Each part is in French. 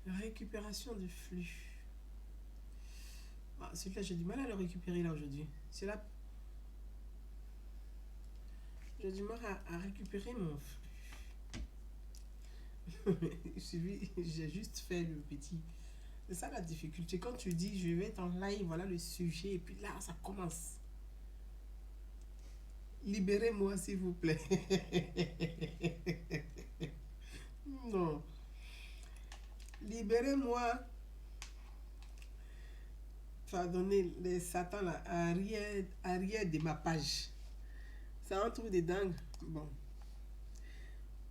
Récupération du flux. Ah, celui-là, j'ai du mal à le récupérer là aujourd'hui. C'est là, j'ai du mal à récupérer mon flux. J'ai juste fait le petit. C'est ça la difficulté. Quand tu dis je vais être en live, voilà le sujet, et puis là, ça commence. Libérez-moi, s'il vous plaît. Non. Libérez-moi. Ça a donné les satans là, arrière de ma page. Ça un truc de dingue. Bon.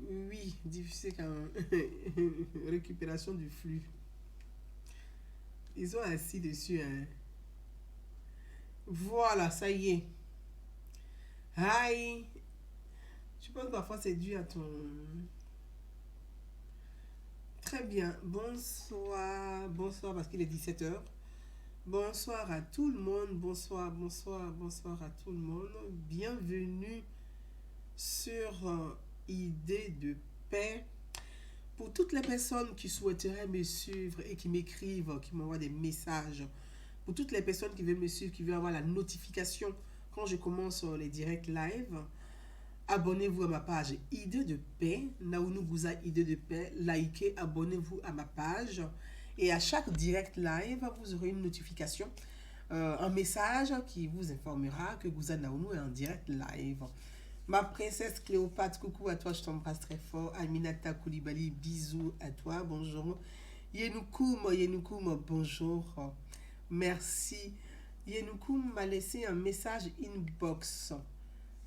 Oui, difficile quand même. Récupération du flux. Ils ont assis dessus. Hein. Voilà, ça y est. Aïe. Je pense que parfois c'est dû à ton... Très bien. Bonsoir. Bonsoir parce qu'il est 17 h. Bonsoir à tout le monde. Bonsoir, bonsoir, bonsoir à tout le monde. Bienvenue sur Idée de paix. Pour toutes les personnes qui souhaiteraient me suivre et qui m'écrivent, qui m'envoient des messages, pour toutes les personnes qui veulent me suivre, qui veulent avoir la notification quand je commence les directs live, abonnez-vous à ma page Idée de paix, Naounou Gouza Idée de paix, likez, abonnez-vous à ma page. Et à chaque direct live, vous aurez une notification, un message qui vous informera que Gouza Naounou est en direct live. Ma princesse Cléopâtre, coucou à toi, je t'embrasse très fort. Aminata Koulibaly, bisous à toi, bonjour. Yenoukoum, bonjour. Merci. Yenoukoum m'a laissé un message inbox.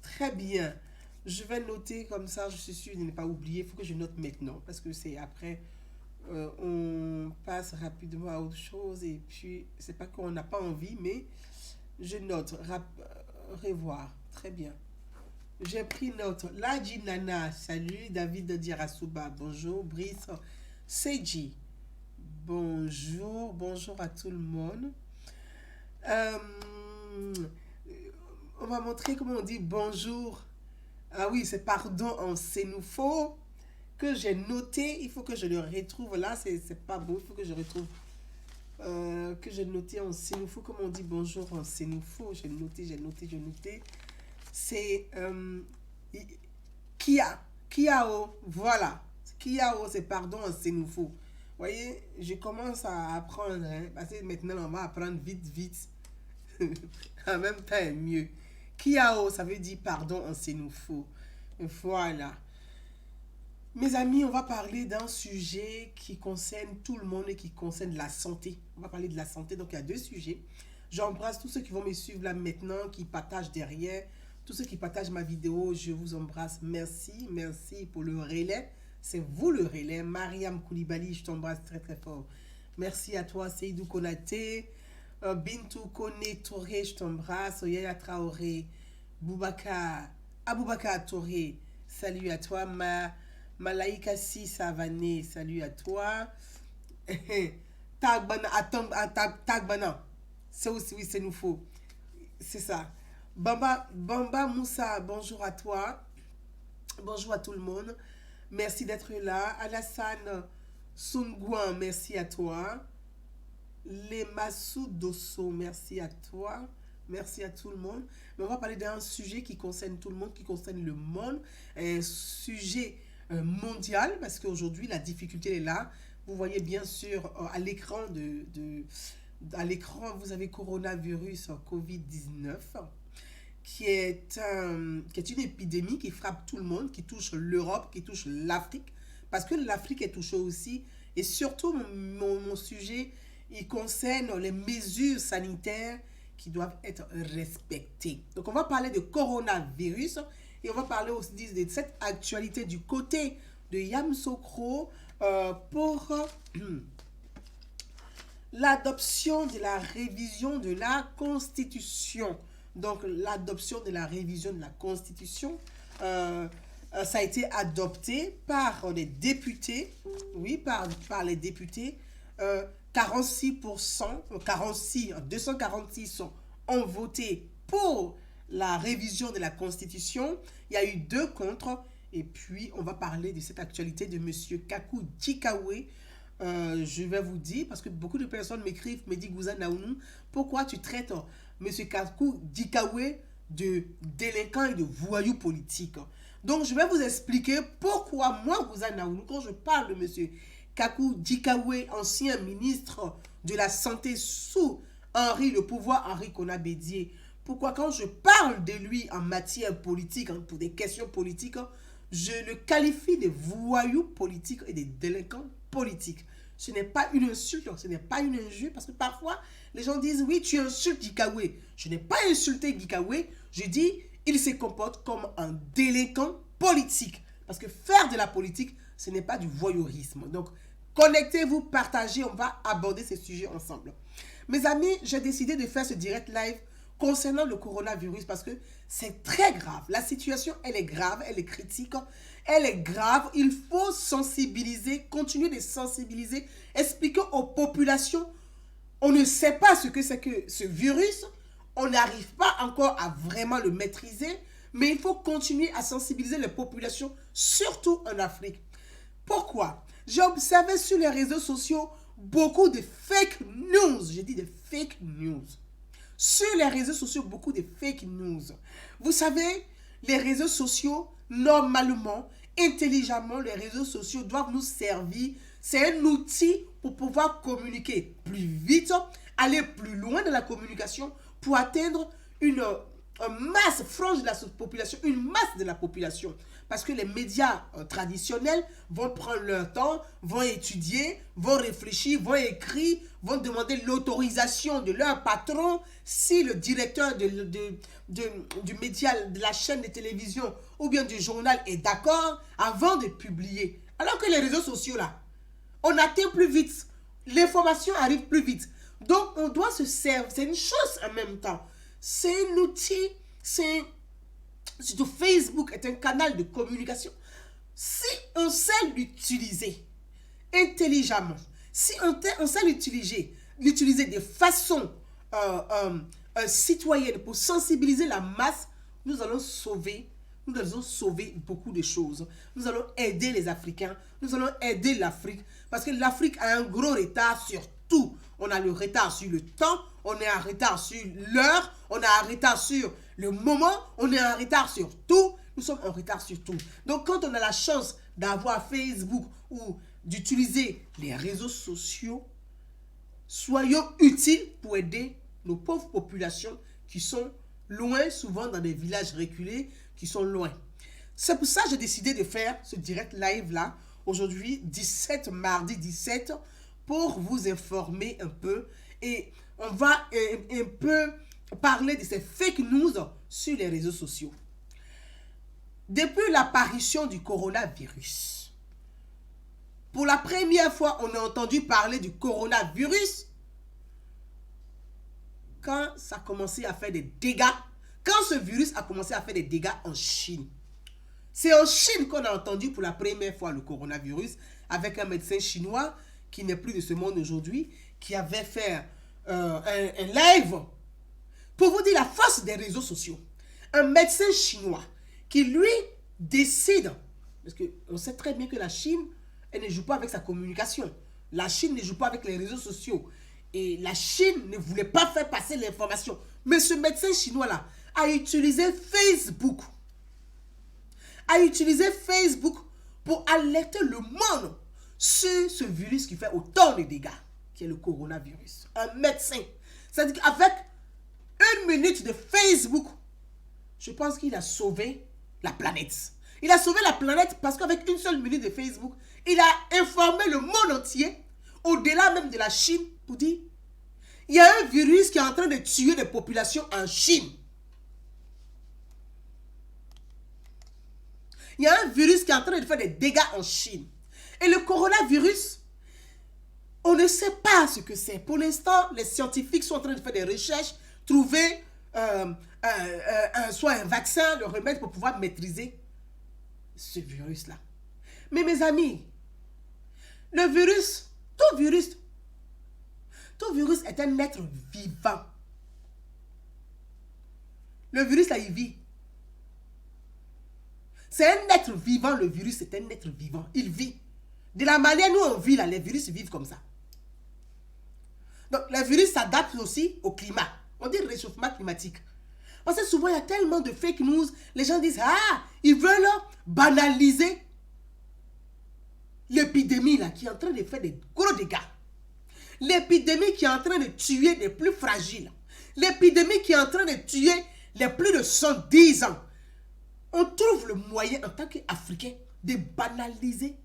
Très bien. Je vais noter comme ça, je suis sûre de ne pas oublier. Il faut que je note maintenant parce que c'est après, on passe rapidement à autre chose et puis c'est pas qu'on n'a pas envie, mais je note. Revoir. Très bien. J'ai pris note. Ladji Nana, salut. David Dirasuba, bonjour. Brice Seiji, bonjour. Bonjour à tout le monde. Euh, on va montrer comment on dit bonjour. Ah oui, c'est pardon en sénoufo que j'ai noté. Il faut que je le retrouve. Là, c'est pas beau. Il faut que je retrouve. Que j'ai noté en sénoufo. Comment on dit bonjour en sénoufo? J'ai noté. C'est Kia. Kiao. Voilà. Kiao, c'est pardon en sénoufo. Vous voyez, je commence à apprendre. Hein, parce que maintenant, on va apprendre vite, vite. En même temps, mieux. Kiao, ça veut dire pardon en sénoufo. Voilà. Mes amis, on va parler d'un sujet qui concerne tout le monde et qui concerne la santé. On va parler de la santé, donc il y a deux sujets. J'embrasse tous ceux qui vont me suivre là maintenant, qui partagent derrière. Tous ceux qui partagent ma vidéo, je vous embrasse. Merci, merci pour le relais. C'est vous le relais. Mariam Koulibaly, je t'embrasse très très fort. Merci à toi, Seydou Konaté. Bintou Kone Touré, je t'embrasse. Yaya Traoré. Boubacar. Aboubakar Touré. Salut à toi. Malaika Si Savané. Salut à toi. Tagbana. Tagbana. C'est aussi, oui, c'est nous faux. C'est ça. Bamba Moussa, bonjour à toi. Bonjour à tout le monde. Merci d'être là. Alassane Sungouan, merci à toi. Les Massou Dosso, merci à toi. Merci à tout le monde. Mais on va parler d'un sujet qui concerne tout le monde, qui concerne le monde. Un sujet mondial, parce qu'aujourd'hui, la difficulté est là. Vous voyez bien sûr à l'écran à l'écran, vous avez coronavirus Covid-19 qui est une épidémie qui frappe tout le monde, qui touche l'Europe, qui touche l'Afrique, parce que l'Afrique est touchée aussi. Et surtout, mon sujet, il concerne les mesures sanitaires qui doivent être respectées. Donc, on va parler de coronavirus et on va parler aussi de cette actualité du côté de Yamoussoukro pour l'adoption de la révision de la Constitution. Donc, l'adoption de la révision de la Constitution, ça a été adopté par les députés, oui, par les députés. 46%, 246 ont voté pour la révision de la Constitution. Il y a eu 2 contre. Et puis, on va parler de cette actualité de M. Kakou Djikawe, je vais vous dire, parce que beaucoup de personnes m'écrivent, me disent, Gouza Naounou, pourquoi tu traites M. Kakou Dikawe de délinquant et de voyou politique. Donc, je vais vous expliquer pourquoi moi, Gouza Naounou, quand je parle de M. Kakou Dikawe, ancien ministre de la Santé sous le pouvoir Henri Konan Bédié, pourquoi quand je parle de lui en matière politique, pour des questions politiques, je le qualifie de voyou politique et de délinquant politique. Ce n'est pas une insulte, ce n'est pas une injure, parce que parfois, les gens disent, oui, tu insultes Dikawe. Je n'ai pas insulté Dikawe, je dis, il se comporte comme un délinquant politique. Parce que faire de la politique, ce n'est pas du voyeurisme. Donc, connectez-vous, partagez, on va aborder ces sujets ensemble. Mes amis, j'ai décidé de faire ce direct live concernant le coronavirus parce que c'est très grave. La situation, elle est grave, elle est critique, elle est grave. Il faut sensibiliser, continuer de sensibiliser, expliquer aux populations. On ne sait pas ce que c'est que ce virus. On n'arrive pas encore à vraiment le maîtriser, mais il faut continuer à sensibiliser les populations, surtout en Afrique. Pourquoi? J'ai observé sur les réseaux sociaux beaucoup de fake news. J'ai dit de fake news. Sur les réseaux sociaux, beaucoup de fake news. Vous savez, les réseaux sociaux, normalement, intelligemment, les réseaux sociaux doivent nous servir. C'est un outil pour pouvoir communiquer plus vite, aller plus loin dans la communication pour atteindre une masse, frange de la population, une masse de la population. Parce que les médias traditionnels vont prendre leur temps, vont étudier, vont réfléchir, vont écrire, vont demander l'autorisation de leur patron si le directeur du média, de la chaîne de télévision ou bien du journal est d'accord avant de publier. Alors que les réseaux sociaux là, on atteint plus vite, l'information arrive plus vite. Donc on doit se servir, c'est une chose en même temps. C'est un outil, surtout Facebook est un canal de communication. Si on sait l'utiliser intelligemment, si on sait l'utiliser de façon citoyenne pour sensibiliser la masse, nous allons sauver beaucoup de choses. Nous allons aider les Africains, nous allons aider l'Afrique, parce que l'Afrique a un gros retard sur tout. On a le retard sur le temps, on est en retard sur l'heure, on est en retard sur le moment, on est en retard sur tout. Nous sommes en retard sur tout. Donc quand on a la chance d'avoir Facebook ou d'utiliser les réseaux sociaux, soyons utiles pour aider nos pauvres populations qui sont loin, souvent dans des villages reculés, qui sont loin. C'est pour ça que j'ai décidé de faire ce direct live là, aujourd'hui, mardi 17, pour vous informer un peu. Et on va un peu parler de ces fake news sur les réseaux sociaux. Depuis l'apparition du coronavirus, pour la première fois, on a entendu parler du coronavirus quand ça a commencé à faire des dégâts, quand ce virus a commencé à faire des dégâts en Chine. C'est en Chine qu'on a entendu pour la première fois le coronavirus, avec un médecin chinois qui n'est plus de ce monde aujourd'hui, qui avait fait un live pour vous dire la force des réseaux sociaux. Un médecin chinois qui, lui, décide, parce qu'on sait très bien que la Chine, elle ne joue pas avec sa communication. La Chine ne joue pas avec les réseaux sociaux. Et la Chine ne voulait pas faire passer l'information. Mais ce médecin chinois-là a utilisé Facebook. Pour alerter le monde sur ce virus qui fait autant de dégâts, qui est le coronavirus. Un médecin. C'est-à-dire qu'avec 1 minute de Facebook, je pense qu'il a sauvé la planète. Il a sauvé la planète parce qu'avec 1 seule minute de Facebook, il a informé le monde entier, au-delà même de la Chine, pour dire, il y a un virus qui est en train de tuer des populations en Chine. Il y a un virus qui est en train de faire des dégâts en Chine. Et le coronavirus, on ne sait pas ce que c'est. Pour l'instant, les scientifiques sont en train de faire des recherches, trouver soit un vaccin, le remède pour pouvoir maîtriser ce virus-là. Mais mes amis, le virus, tout virus est un être vivant. Le virus, là, il vit. C'est un être vivant, le virus, c'est un être vivant. Il vit. De la manière nous on vit là, les virus vivent comme ça. Donc les virus s'adaptent aussi au climat. On dit réchauffement climatique. Parce que souvent il y a tellement de fake news, les gens disent ils veulent banaliser l'épidémie là qui est en train de faire des gros dégâts. L'épidémie qui est en train de tuer les plus fragiles. L'épidémie qui est en train de tuer les plus de 110 ans. On trouve le moyen en tant qu'Africain de banaliser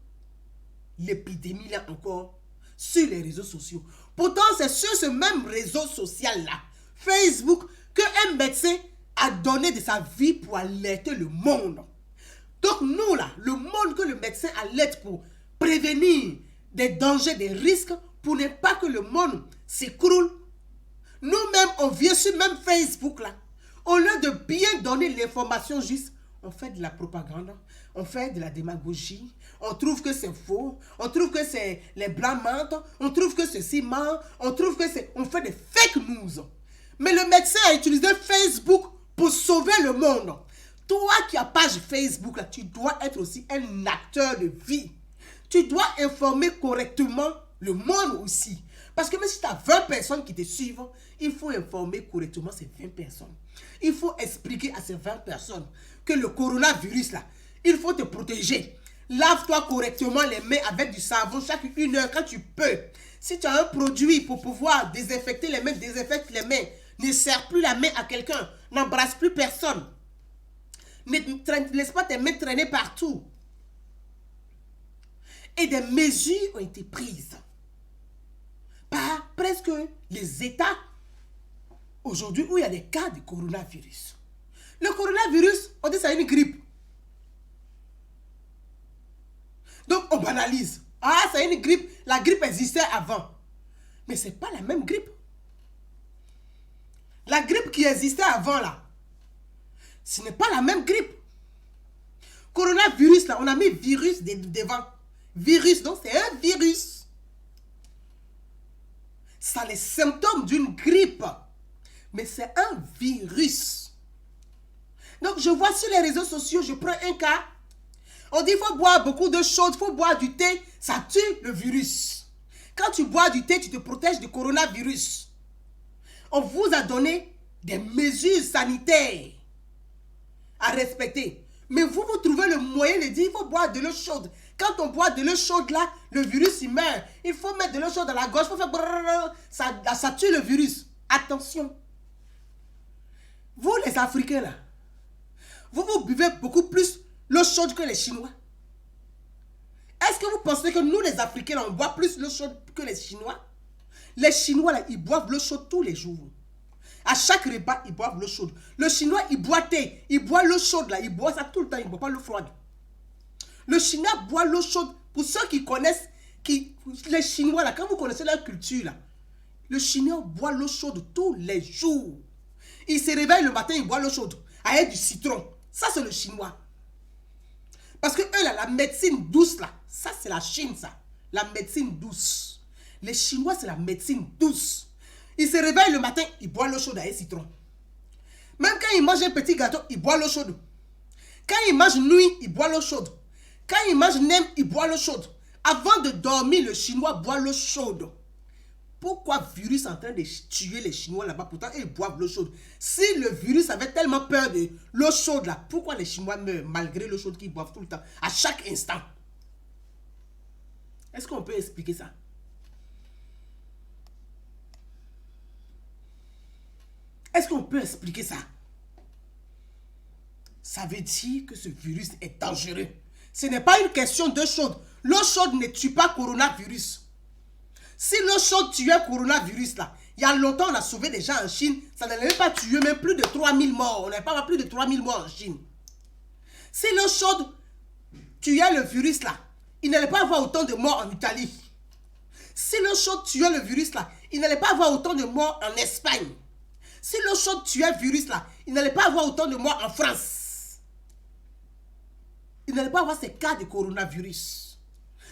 l'épidémie là encore sur les réseaux sociaux. Pourtant, c'est sur ce même réseau social là, Facebook, qu'un médecin a donné de sa vie pour alerter le monde. Donc nous là, le monde que le médecin alerte pour prévenir des dangers, des risques, pour ne pas que le monde s'écroule, nous-mêmes, on vient sur même Facebook là. Au lieu de bien donner l'information juste, on fait de la propagande, on fait de la démagogie, on trouve que c'est faux, on trouve que c'est les blancs mentent, on trouve que c'est ciment, on trouve que c'est... On fait des fake news. Mais le médecin a utilisé Facebook pour sauver le monde. Toi qui as page Facebook, là, tu dois être aussi un acteur de vie. Tu dois informer correctement le monde aussi. Parce que même si tu as 20 personnes qui te suivent, il faut informer correctement ces 20 personnes. Il faut expliquer à ces 20 personnes que le coronavirus, là, il faut te protéger. Lave-toi correctement les mains avec du savon chaque 1 heure quand tu peux. Si tu as un produit pour pouvoir désinfecter les mains, désinfecte les mains. Ne serre plus la main à quelqu'un. N'embrasse plus personne. Ne laisse pas tes mains traîner partout. Et des mesures ont été prises par presque les États aujourd'hui où il y a des cas de coronavirus. Le coronavirus, on dit que c'est une grippe. Donc on banalise. C'est une grippe. La grippe existait avant. Mais ce n'est pas la même grippe. La grippe qui existait avant là, ce n'est pas la même grippe. Coronavirus là, on a mis virus devant. Virus, donc c'est un virus. Ça a les symptômes d'une grippe. Mais c'est un virus. Donc je vois sur les réseaux sociaux, je prends un cas. On dit qu'il faut boire beaucoup de choses, il faut boire du thé, ça tue le virus. Quand tu bois du thé, tu te protèges du coronavirus. On vous a donné des mesures sanitaires à respecter. Mais vous trouvez le moyen de dire qu'il faut boire de l'eau chaude. Quand on boit de l'eau chaude là, le virus il meurt. Il faut mettre de l'eau chaude dans la gorge, il faut faire brrr, ça tue le virus. Attention. Vous les Africains là, vous buvez beaucoup plus l'eau chaude que les Chinois. Est-ce que vous pensez que nous les Africains là, on boit plus l'eau chaude que les Chinois? Les Chinois là, ils boivent l'eau chaude tous les jours. À chaque repas, ils boivent l'eau chaude. Le Chinois, il boit thé. Il boit l'eau chaude là. Il boit ça tout le temps. Il ne boit pas l'eau froide. Le Chinois boit l'eau chaude. Pour ceux qui connaissent, les Chinois là, quand vous connaissez leur culture là, le Chinois boit l'eau chaude tous les jours. Il se réveille le matin, il boit l'eau chaude avec du citron. Ça, c'est le Chinois. Parce que eux là, la médecine douce là, ça c'est la Chine ça. La médecine douce. Les Chinois, c'est la médecine douce. Il se réveille le matin, il boit l'eau chaude avec citron. Même quand il mange un petit gâteau, il boit l'eau chaude. Quand il mange nuit, il boit l'eau chaude. Quand il mange nem, il boit l'eau chaude. Avant de dormir, le Chinois boit l'eau chaude. Pourquoi le virus est en train de tuer les Chinois là-bas? Pourtant, ils boivent l'eau chaude. Si le virus avait tellement peur de l'eau chaude là, pourquoi les Chinois meurent malgré l'eau chaude qu'ils boivent tout le temps, à chaque instant? Est-ce qu'on peut expliquer ça? Est-ce qu'on peut expliquer ça? Ça veut dire que ce virus est dangereux. Ce n'est pas une question d'eau chaude. L'eau chaude ne tue pas coronavirus. Si l'eau chaude tuait coronavirus là, il y a longtemps on a sauvé des gens en Chine, ça n'allait pas tuer même plus de 3000 morts. On n'avait pas plus de 3000 morts en Chine. Si l'eau chaude tuait le virus là, il n'allait pas avoir autant de morts en Italie. Si l'eau chaude tuait le virus là, il n'allait pas avoir autant de morts en Espagne. Si l'eau chaude tuait le virus là, il n'allait pas avoir autant de morts en France. Il n'allait pas avoir ces cas de coronavirus.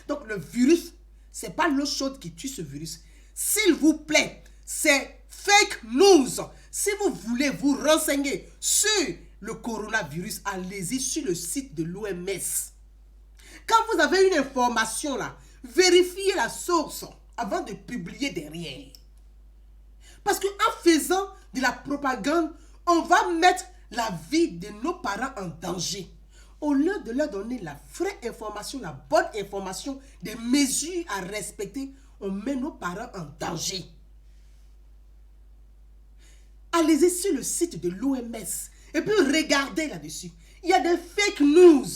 Donc le virus, ce n'est pas l'eau chaude qui tue ce virus. S'il vous plaît, c'est fake news. Si vous voulez vous renseigner sur le coronavirus, allez-y sur le site de l'OMS. Quand vous avez une information là, Vérifiez la source avant de publier derrière. Parce qu'en faisant de la propagande, on va mettre la vie de nos parents en danger. Au lieu de leur donner la vraie information, la bonne information, des mesures à respecter, on met nos parents en danger. Allez-y sur le site de l'OMS et puis regardez là-dessus. Il y a des fake news.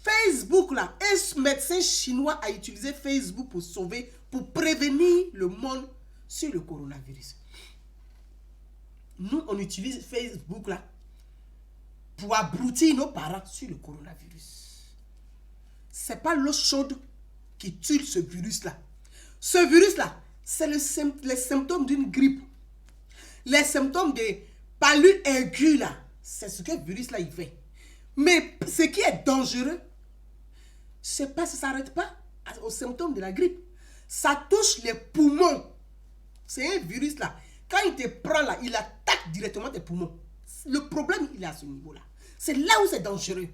Facebook, là, un médecin chinois a utilisé Facebook pour sauver, pour prévenir le monde sur le coronavirus. Nous, on utilise Facebook, là, pour abrutir nos parents sur le coronavirus. Ce n'est pas l'eau chaude qui tue ce virus-là. Ce virus-là, c'est les symptômes d'une grippe. Les symptômes de palu aigu, là, c'est ce que le virus-là, il fait. Mais ce qui est dangereux, c'est pas, ça ne s'arrête pas aux symptômes de la grippe. Ça touche les poumons. C'est un virus là. Quand il te prend là, il attaque directement tes poumons. Le problème, il est à ce niveau-là. C'est là où c'est dangereux.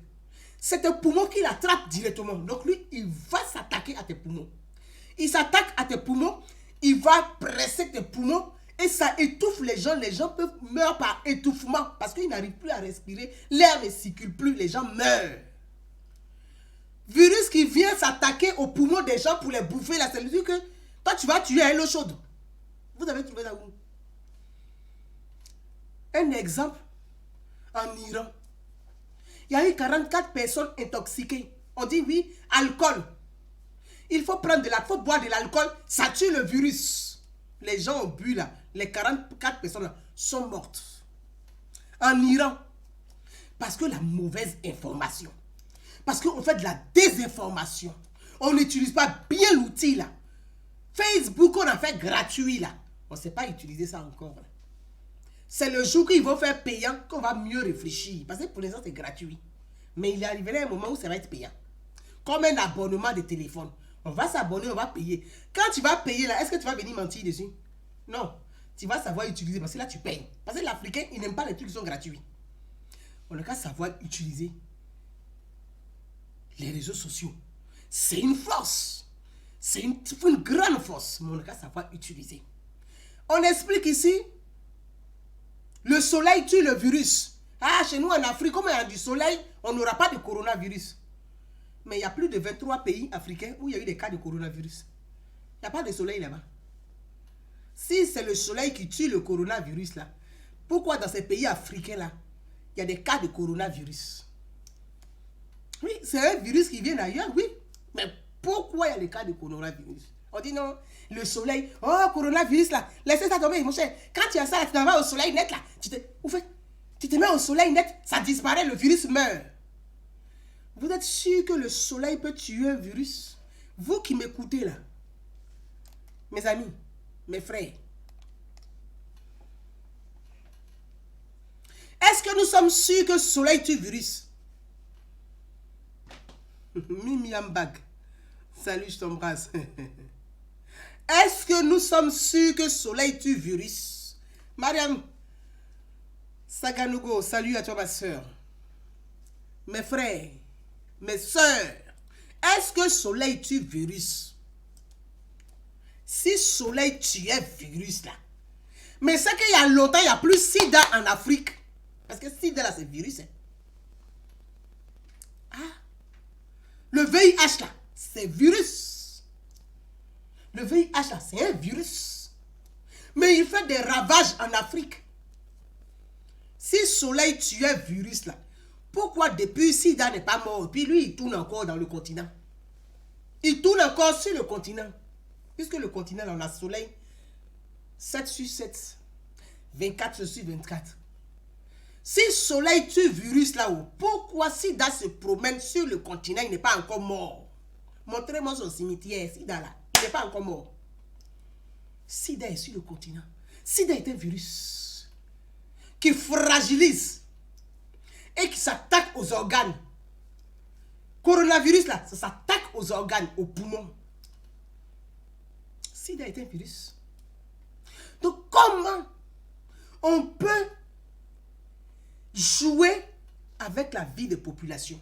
C'est tes poumons qui l'attrape directement. Donc lui, il va s'attaquer à tes poumons. Il s'attaque à tes poumons, il va presser tes poumons et ça étouffe les gens. Les gens peuvent mourir par étouffement parce qu'ils n'arrivent plus à respirer. L'air ne circule plus, les gens meurent. Virus qui vient s'attaquer aux poumons des gens pour les bouffer, là, c'est dire que toi, tu vas tuer à l'eau chaude. Vous avez trouvé là où? Un exemple, en Iran, il y a eu 44 personnes intoxiquées. On dit oui, alcool. Il faut prendre de faut boire de l'alcool, ça tue le virus. Les gens ont bu là, les 44 personnes là sont mortes. En Iran, parce que la mauvaise information. Parce qu'on fait de la désinformation. On n'utilise pas bien l'outil là. Facebook, on a fait gratuit là. On ne sait pas utiliser ça encore. C'est le jour qu'ils vont faire payant qu'on va mieux réfléchir. Parce que pour l'instant, c'est gratuit. Mais il arriverait un moment où ça va être payant. Comme un abonnement de téléphone. On va s'abonner, on va payer. Quand tu vas payer là, est-ce que tu vas venir mentir dessus? Non. Tu vas savoir utiliser parce que là, tu payes. Parce que l'Africain, il n'aime pas les trucs qui sont gratuits. On n'a qu'à savoir utiliser les réseaux sociaux. C'est une force. C'est une grande force. Mais on n'a qu'à savoir utiliser. On explique ici, le soleil tue le virus. Ah, chez nous en Afrique, comme il y a du soleil, on n'aura pas de coronavirus. Mais il y a plus de 23 pays africains où il y a eu des cas de coronavirus. Il n'y a pas de soleil là-bas. Si c'est le soleil qui tue le coronavirus là, pourquoi dans ces pays africains là, il y a des cas de coronavirus? Oui, c'est un virus qui vient d'ailleurs, oui. Mais pourquoi il y a des cas de coronavirus? On dit non, le soleil, oh, coronavirus là, laissez ça tomber, mon cher. Quand tu as ça, tu t'en vas au soleil net là. Tu te mets au soleil net, ça disparaît, le virus meurt. Vous êtes sûr que le soleil peut tuer un virus? Vous qui m'écoutez là, mes amis, mes frères, est-ce que nous sommes sûrs que le soleil tue le virus? Mimi Ambag, salut, je t'embrasse. Est-ce que nous sommes sûrs que le soleil tue le virus? Mariam Saganugo, salut à toi ma soeur. Mes frères, mes soeurs, est-ce que le soleil tue le virus? Si le soleil tuait le virus là, mais c'est qu'il y a longtemps, il n'y a plus sida en Afrique. Parce que sida là, c'est virus. Hein. Ah, le VIH là, c'est virus. Le VIH là, c'est un virus. Mais il fait des ravages en Afrique. Si le soleil tuait le virus là, pourquoi depuis sida n'est pas mort? Puis lui, il tourne encore dans le continent. Il tourne encore sur le continent. Puisque le continent, là, on a soleil 7 sur 7, 24 sur 24. Si le soleil tue le virus là-haut, pourquoi Sida se promène sur le continent, il n'est pas encore mort? Montrez-moi son cimetière, Sida là, il n'est pas encore mort. Sida est sur le continent. Sida est un virus qui fragilise et qui s'attaque aux organes. Coronavirus là, ça s'attaque aux organes, aux poumons. Sida est un virus. Donc comment on peut jouer avec la vie des populations?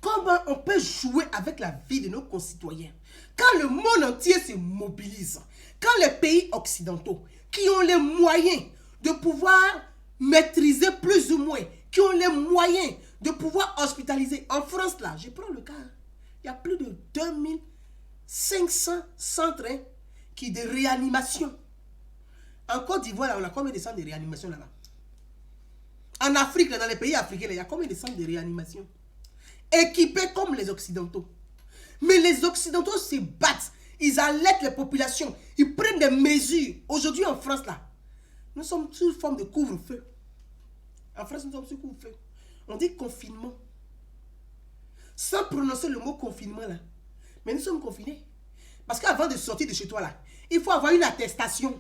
Comment on peut jouer avec la vie de nos concitoyens? Quand le monde entier se mobilise, quand les pays occidentaux qui ont les moyens de pouvoir maîtriser plus ou moins, qui ont les moyens de pouvoir hospitaliser. En France, là, je prends le cas, il y a plus de 2500 centres de réanimation. En Côte d'Ivoire, là, on a combien de centres de réanimation là-bas? En Afrique, là, dans les pays africains, là, il y a combien de centres de réanimation? Équipés comme les Occidentaux. Mais les Occidentaux se battent. Ils alertent les populations. Ils prennent des mesures. Aujourd'hui, en France, là, nous sommes sous forme de couvre-feu. En France, nous sommes sous couvre-feu. On dit confinement. Sans prononcer le mot confinement, là. Mais nous sommes confinés. Parce qu'avant de sortir de chez toi, là, il faut avoir une attestation.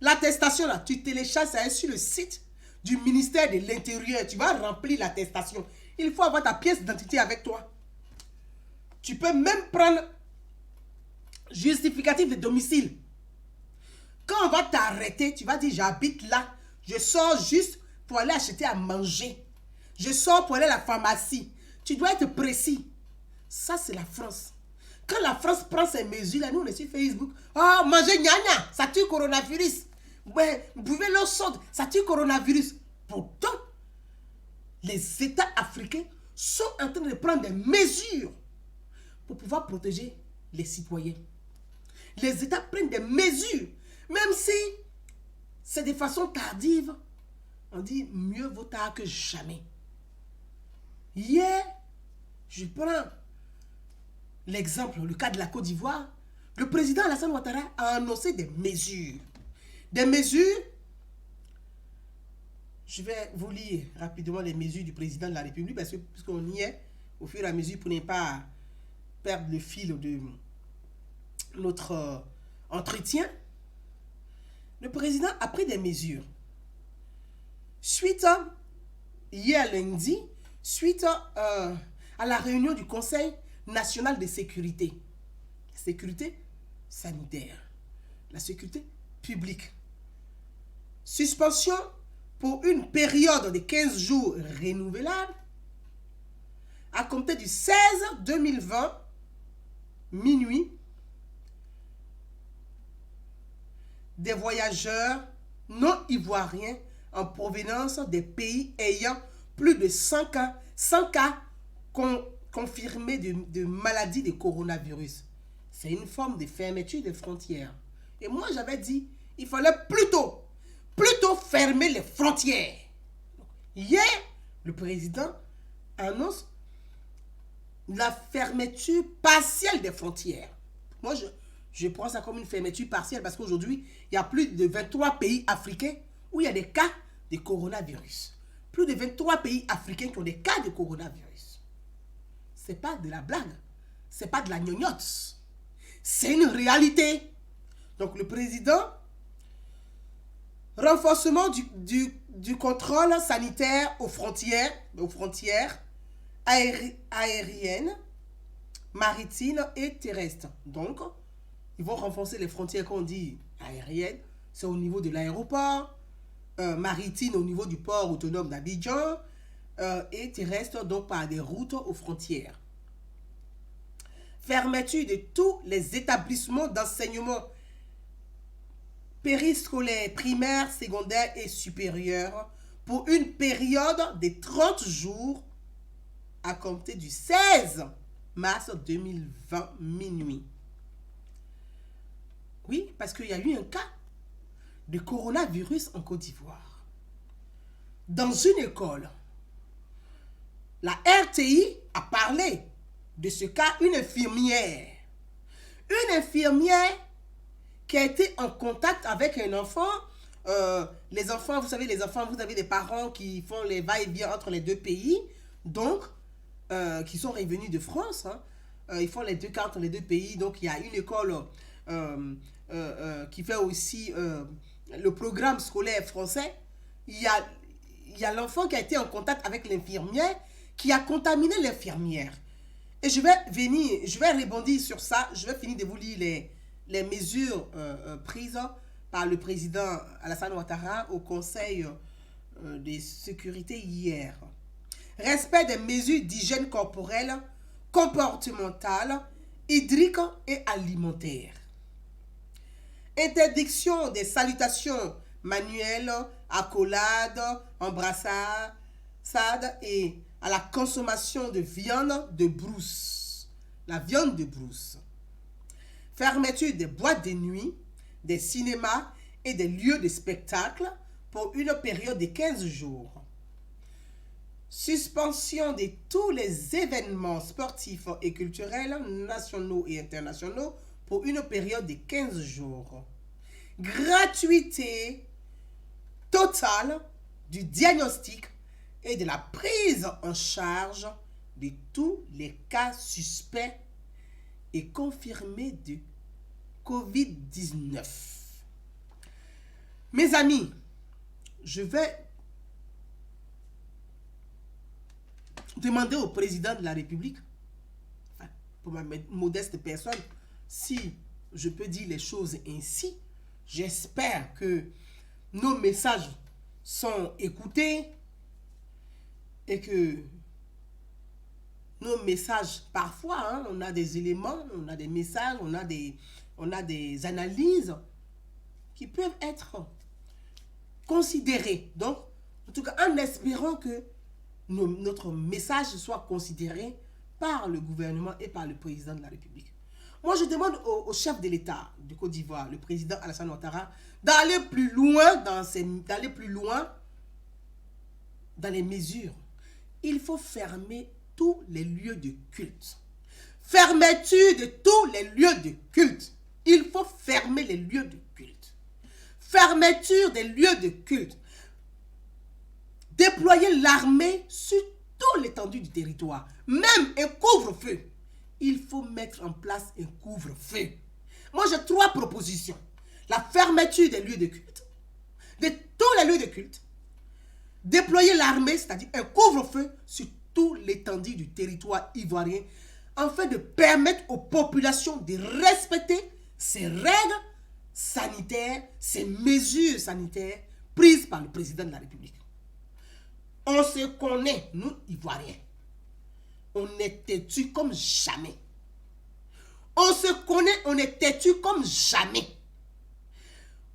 L'attestation, là, tu télécharges ça sur le site du ministère de l'Intérieur. Tu vas remplir l'attestation. Il faut avoir ta pièce d'identité avec toi. Tu peux même prendre justificatif de domicile. Quand on va t'arrêter, tu vas dire j'habite là. Je sors juste pour aller acheter à manger. Je sors pour aller à la pharmacie. Tu dois être précis. Ça, c'est la France. Quand la France prend ces mesures-là, nous, on est sur Facebook. Oh, manger gna-gna, ça tue coronavirus. Ouais, vous pouvez leur sortir, ça tue coronavirus. Pourtant, les États africains sont en train de prendre des mesures pour pouvoir protéger les citoyens. Les États prennent des mesures, même si c'est de façon tardive. On dit mieux vaut tard que jamais. Hier, je prends l'exemple, le cas de la Côte d'Ivoire. Le président Alassane Ouattara a annoncé des mesures. Des mesures, je vais vous lire rapidement les mesures du président de la République, parce que puisqu'on y est, au fur et à mesure, pour ne pas perdre le fil de notre entretien. Le président a pris des mesures. Suite, hier lundi, suite à la réunion du Conseil national de sécurité. Sécurité sanitaire. La sécurité publique. Suspension pour une période de 15 jours renouvelable à compter du 16 2020 minuit des voyageurs non ivoiriens en provenance des pays ayant plus de 100 cas confirmés de maladie de coronavirus. C'est une forme de fermeture des frontières. Et moi, j'avais dit, il fallait plutôt fermer les frontières. Hier, le président annonce la fermeture partielle des frontières. Moi, je prends ça comme une fermeture partielle parce qu'aujourd'hui, il y a plus de 23 pays africains où il y a des cas de coronavirus. Plus de 23 pays africains qui ont des cas de coronavirus. C'est pas de la blague. C'est pas de la gnognotte. C'est une réalité. Donc, le président, renforcement du contrôle sanitaire aux frontières aériennes, maritimes et terrestres. Donc, ils vont renforcer les frontières qu'on dit aériennes, c'est au niveau de l'aéroport, maritime au niveau du port autonome d'Abidjan, et terrestre donc par des routes aux frontières. Fermeture de tous les établissements d'enseignement périscolaire, primaire, secondaire et supérieur pour une période de 30 jours à compter du 16 mars 2020 minuit. Oui, parce qu'il y a eu un cas de coronavirus en Côte d'Ivoire. Dans une école, la RTI a parlé de ce cas, une infirmière qui a été en contact avec un enfant. Les enfants, vous savez, vous avez des parents qui font les va-et-vient entre les deux pays, donc, qui sont revenus de France. Ils font les deux cas entre les deux pays. Donc, il y a une école qui fait aussi le programme scolaire français. Il y a l'enfant qui a été en contact avec l'infirmière, qui a contaminé l'infirmière. Et je vais rebondir sur ça. Je vais finir de vous lire les mesures prises par le président Alassane Ouattara au Conseil de sécurité hier. respect des mesures d'hygiène corporelle, comportementale, hydrique et alimentaire. Interdiction des salutations manuelles, accolades, embrassades et à la consommation de viande de brousse. La viande de brousse. Fermeture des boîtes de nuit, des cinémas et des lieux de spectacle pour une période de 15 jours. Suspension de tous les événements sportifs et culturels nationaux et internationaux pour une période de 15 jours. Gratuité totale du diagnostic et de la prise en charge de tous les cas suspects et confirmés de COVID-19. Mes amis, je vais demander au président de la République, enfin, pour ma modeste personne, si je peux dire les choses ainsi, j'espère que nos messages sont écoutés et que nos messages, parfois, hein, on a des éléments, on a des messages, on a des analyses qui peuvent être considérées. Donc, en tout cas, en espérant que notre message soit considéré par le gouvernement et par le président de la République. Moi, je demande au chef de l'État de Côte d'Ivoire, le président Alassane Ouattara, d'aller plus loin dans les mesures. Il faut fermer tous les lieux de culte. Fermeture de tous les lieux de culte. Il faut fermer les lieux de culte. Fermeture des lieux de culte. Déployer l'armée sur toute l'étendue du territoire. Même un couvre-feu. Il faut mettre en place un couvre-feu. Moi, j'ai 3 propositions. La fermeture des lieux de culte. De tous les lieux de culte. Déployer l'armée, c'est-à-dire un couvre-feu sur toute l'étendue du territoire ivoirien, afin de permettre aux populations de respecter ces règles sanitaires, ces mesures sanitaires prises par le président de la République. On se connaît, nous, Ivoiriens. On est têtus comme jamais. On se connaît, on est têtus comme jamais.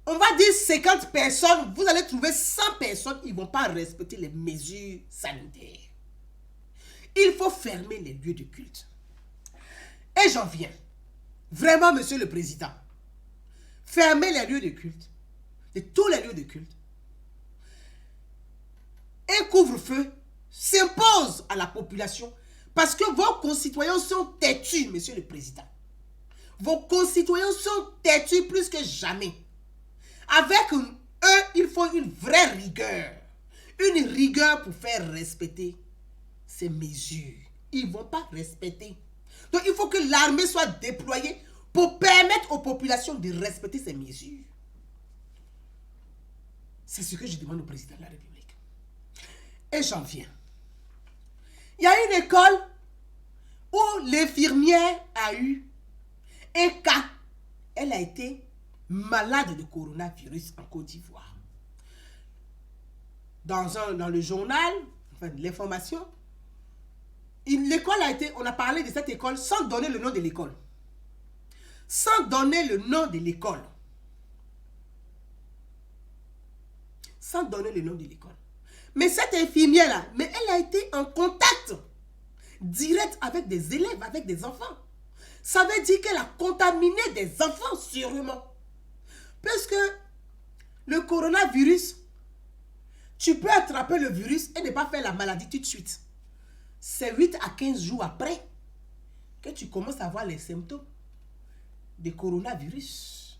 On va dire 50 personnes, vous allez trouver 100 personnes, ils ne vont pas respecter les mesures sanitaires. Il faut fermer les lieux de culte. Et j'en viens. Vraiment, monsieur le président, fermer les lieux de culte, de tous les lieux de culte. Un couvre-feu s'impose à la population parce que vos concitoyens sont têtus, monsieur le président. Vos concitoyens sont têtus plus que jamais. Avec eux, il faut une vraie rigueur. Une rigueur pour faire respecter ces mesures. Ils ne vont pas respecter. Donc, il faut que l'armée soit déployée pour permettre aux populations de respecter ces mesures. C'est ce que je demande au président de la République. Et j'en viens. Il y a une école où l'infirmière a eu un cas. Elle a été malade de coronavirus en Côte d'Ivoire. Dans le journal, enfin l'information, l'école a été, on a parlé de cette école sans donner le nom de l'école. Sans donner le nom de l'école. Sans donner le nom de l'école. Mais cette infirmière-là, mais elle a été en contact direct avec des élèves, avec des enfants. Ça veut dire qu'elle a contaminé des enfants sûrement. Parce que le coronavirus, tu peux attraper le virus et ne pas faire la maladie tout de suite. C'est 8 à 15 jours après que tu commences à avoir les symptômes du coronavirus.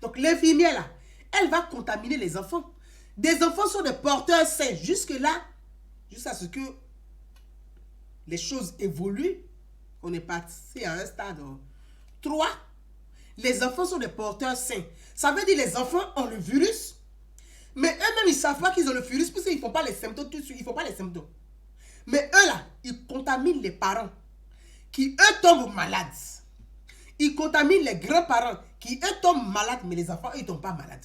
Donc l'infirmière là, elle va contaminer les enfants. Des enfants sont des porteurs sains. Jusque-là, jusqu'à ce que les choses évoluent, on est passé à un stade 3. Les enfants sont des porteurs sains. Ça veut dire que les enfants ont le virus, mais eux-mêmes, ils ne savent pas qu'ils ont le virus parce qu'ils ne font pas les symptômes tout de suite. Ils ne font pas les symptômes. Mais eux là, ils contaminent les parents qui eux tombent malades. Ils contaminent les grands-parents qui eux tombent malades, mais les enfants, ils ne tombent pas malades.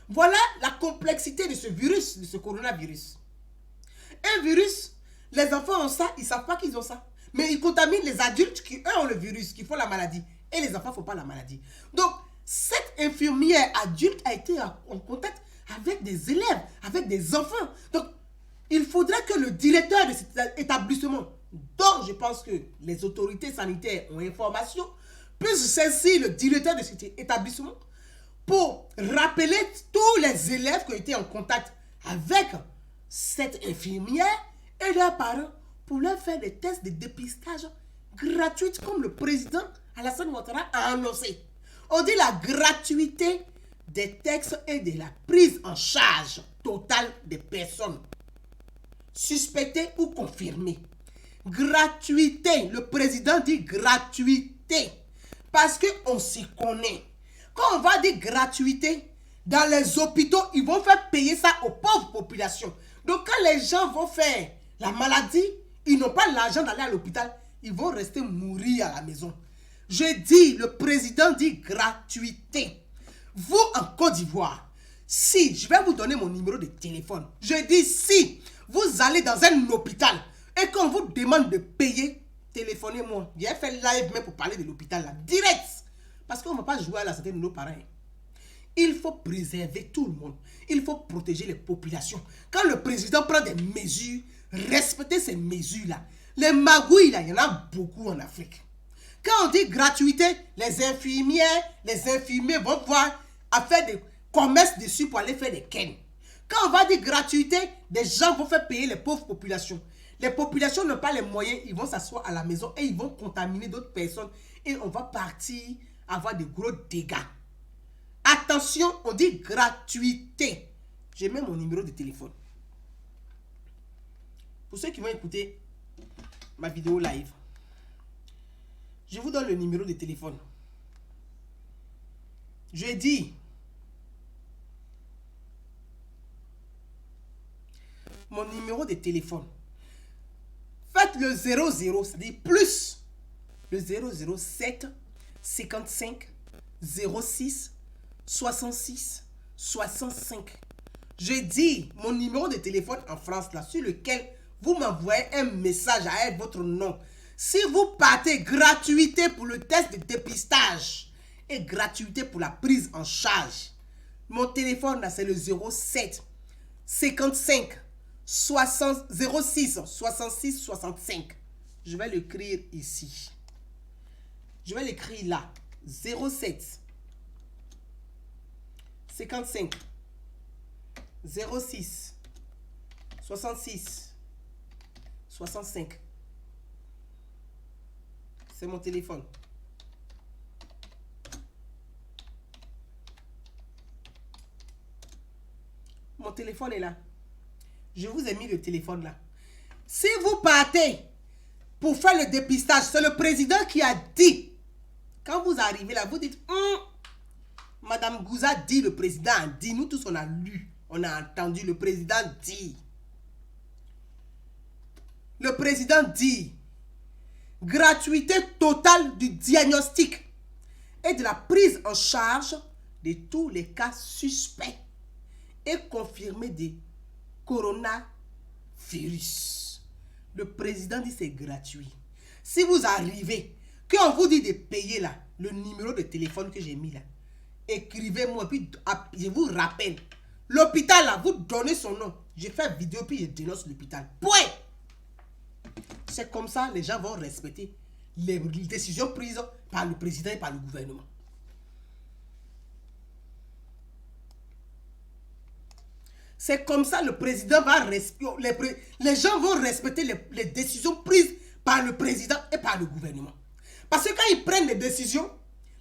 Voilà la complexité de ce virus, de ce coronavirus. Un virus, Les enfants ont ça, ils ne savent pas qu'ils ont ça. Mais ils contaminent les adultes qui, eux, ont le virus, qui font la maladie. Et les enfants ne font pas la maladie. Donc, cette infirmière adulte a été en contact avec des élèves, avec des enfants. Donc, il faudrait que le directeur de cet établissement, dont je pense que les autorités sanitaires ont information, puisse saisir le directeur de cet établissement pour rappeler tous les élèves qui ont été en contact avec cette infirmière et leurs parents pour leur faire des tests de dépistage gratuits comme le président Alassane Ouattara a annoncé. On dit la gratuité des tests et de la prise en charge totale des personnes suspectées ou confirmées. Gratuité, le président dit gratuité parce qu'on s'y connaît. Quand on va dire gratuité, dans les hôpitaux, ils vont faire payer ça aux pauvres populations. Donc quand les gens vont faire la maladie, ils n'ont pas l'argent d'aller à l'hôpital, ils vont rester mourir à la maison. Je dis, le président dit gratuité. Vous, en Côte d'Ivoire, si, je vais vous donner mon numéro de téléphone. Je dis, si vous allez dans un hôpital et qu'on vous demande de payer, téléphonez-moi. J'ai fait live même pour parler de l'hôpital là, direct. Parce qu'on ne va pas jouer à la santé de nos parents. Il faut préserver tout le monde. Il faut protéger les populations. Quand le président prend des mesures, respectez ces mesures-là. Les magouilles, là, il y en a beaucoup en Afrique. Quand on dit gratuité, les infirmiers vont pouvoir faire des commerces dessus pour aller faire des ken. Quand on va dire gratuité, des gens vont faire payer les pauvres populations. Les populations n'ont pas les moyens, ils vont s'asseoir à la maison et ils vont contaminer d'autres personnes. Et on va partir avoir de gros dégâts. Attention, on dit gratuité. J'ai même mon numéro de téléphone. Pour ceux qui vont écouter ma vidéo live, je vous donne le numéro de téléphone. Je dis mon numéro de téléphone. Faites le 00, c'est-à-dire plus le 007 55 06 66 65. Je dis mon numéro de téléphone en France, là, sur lequel vous m'envoyez un message avec votre nom. Si vous partez gratuité pour le test de dépistage et gratuité pour la prise en charge, mon téléphone, là, c'est le 07 55 60 06 66 65. Je vais l'écrire ici. Je vais l'écrire là. 07 55 06 66 65. C'est mon téléphone. Mon téléphone est là. Je vous ai mis le téléphone là. Si vous partez pour faire le dépistage, c'est le président qui a dit. Quand vous arrivez là, vous dites, Madame Gouza dit, le président a dit. Nous tous, on a lu, on a entendu, le président dit. Le président dit, gratuité totale du diagnostic et de la prise en charge de tous les cas suspects et confirmés de coronavirus. Le président dit c'est gratuit. Si vous arrivez, qu'on vous dit de payer là, le numéro de téléphone que j'ai mis là, écrivez-moi, puis je vous rappelle. L'hôpital là, vous donnez son nom. Je fais vidéo, puis je dénonce l'hôpital. Point. C'est comme ça les gens vont respecter les décisions prises par le président et par le gouvernement. C'est comme ça le président va respecter, les gens vont respecter les décisions prises par le président et par le gouvernement. Parce que quand ils prennent des décisions,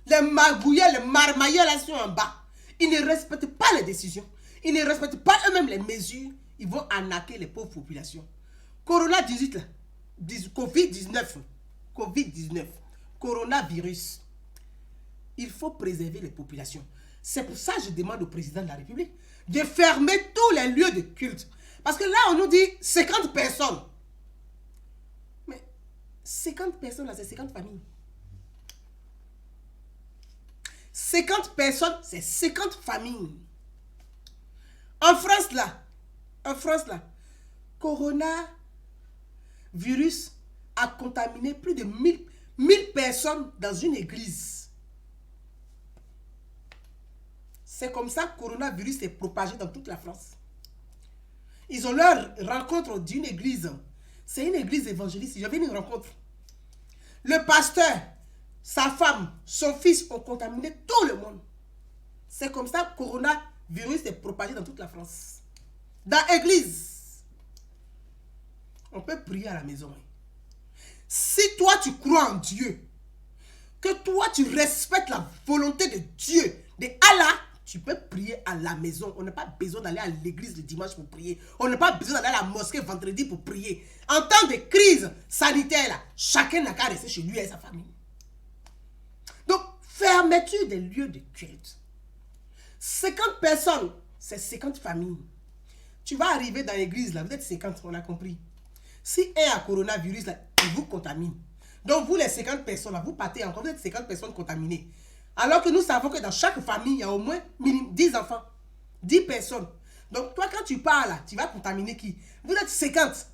les magouilleurs, les marmailleurs là sont en bas. Ils ne respectent pas les décisions. Ils ne respectent pas eux-mêmes les mesures. Ils vont arnaquer les pauvres populations. Corona 18 là, Covid-19, coronavirus. Il faut préserver les populations. C'est pour ça que je demande au président de la République de fermer tous les lieux de culte. Parce que là, on nous dit 50 personnes. Mais 50 personnes, là, c'est 50 familles. 50 personnes, c'est 50 familles. En France, là, Corona, virus a contaminé plus de 1000 personnes dans une église. C'est comme ça que le coronavirus est propagé dans toute la France. Ils ont leur rencontre d'une église. C'est une église évangéliste. J'avais une rencontre. Le pasteur, sa femme, son fils ont contaminé tout le monde. C'est comme ça que le coronavirus est propagé dans toute la France. Dans l'église. On peut prier à la maison. Si toi tu crois en Dieu, que toi tu respectes la volonté de Dieu, de Allah, tu peux prier à la maison. On n'a pas besoin d'aller à l'église le dimanche pour prier. On n'a pas besoin d'aller à la mosquée vendredi pour prier. En temps de crise sanitaire, là, chacun n'a qu'à rester chez lui et sa famille. Donc, fermeture des lieux de culte. 50 personnes, c'est 50 familles. Tu vas arriver dans l'église, là, vous êtes 50, on a compris. Si un a coronavirus, là, il vous contamine. Donc, vous, les 50 personnes, là, vous partez encore, vous êtes 50 personnes contaminées. Alors que nous savons que dans chaque famille, il y a au moins 10 enfants, 10 personnes. Donc, toi, quand tu pars là, tu vas contaminer qui? Vous êtes 50.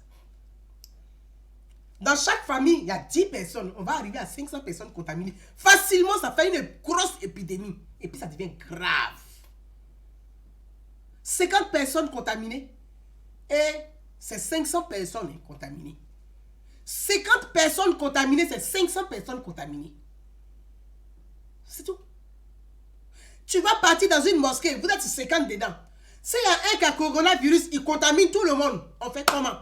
Dans chaque famille, il y a 10 personnes. On va arriver à 500 personnes contaminées. Facilement, ça fait une grosse épidémie. Et puis, ça devient grave. 50 personnes contaminées. Et c'est 500 personnes contaminées. 50 personnes contaminées, c'est 500 personnes contaminées. C'est tout. Tu vas partir dans une mosquée, vous êtes 50 dedans. S'il y a un qui a coronavirus, il contamine tout le monde. On fait comment?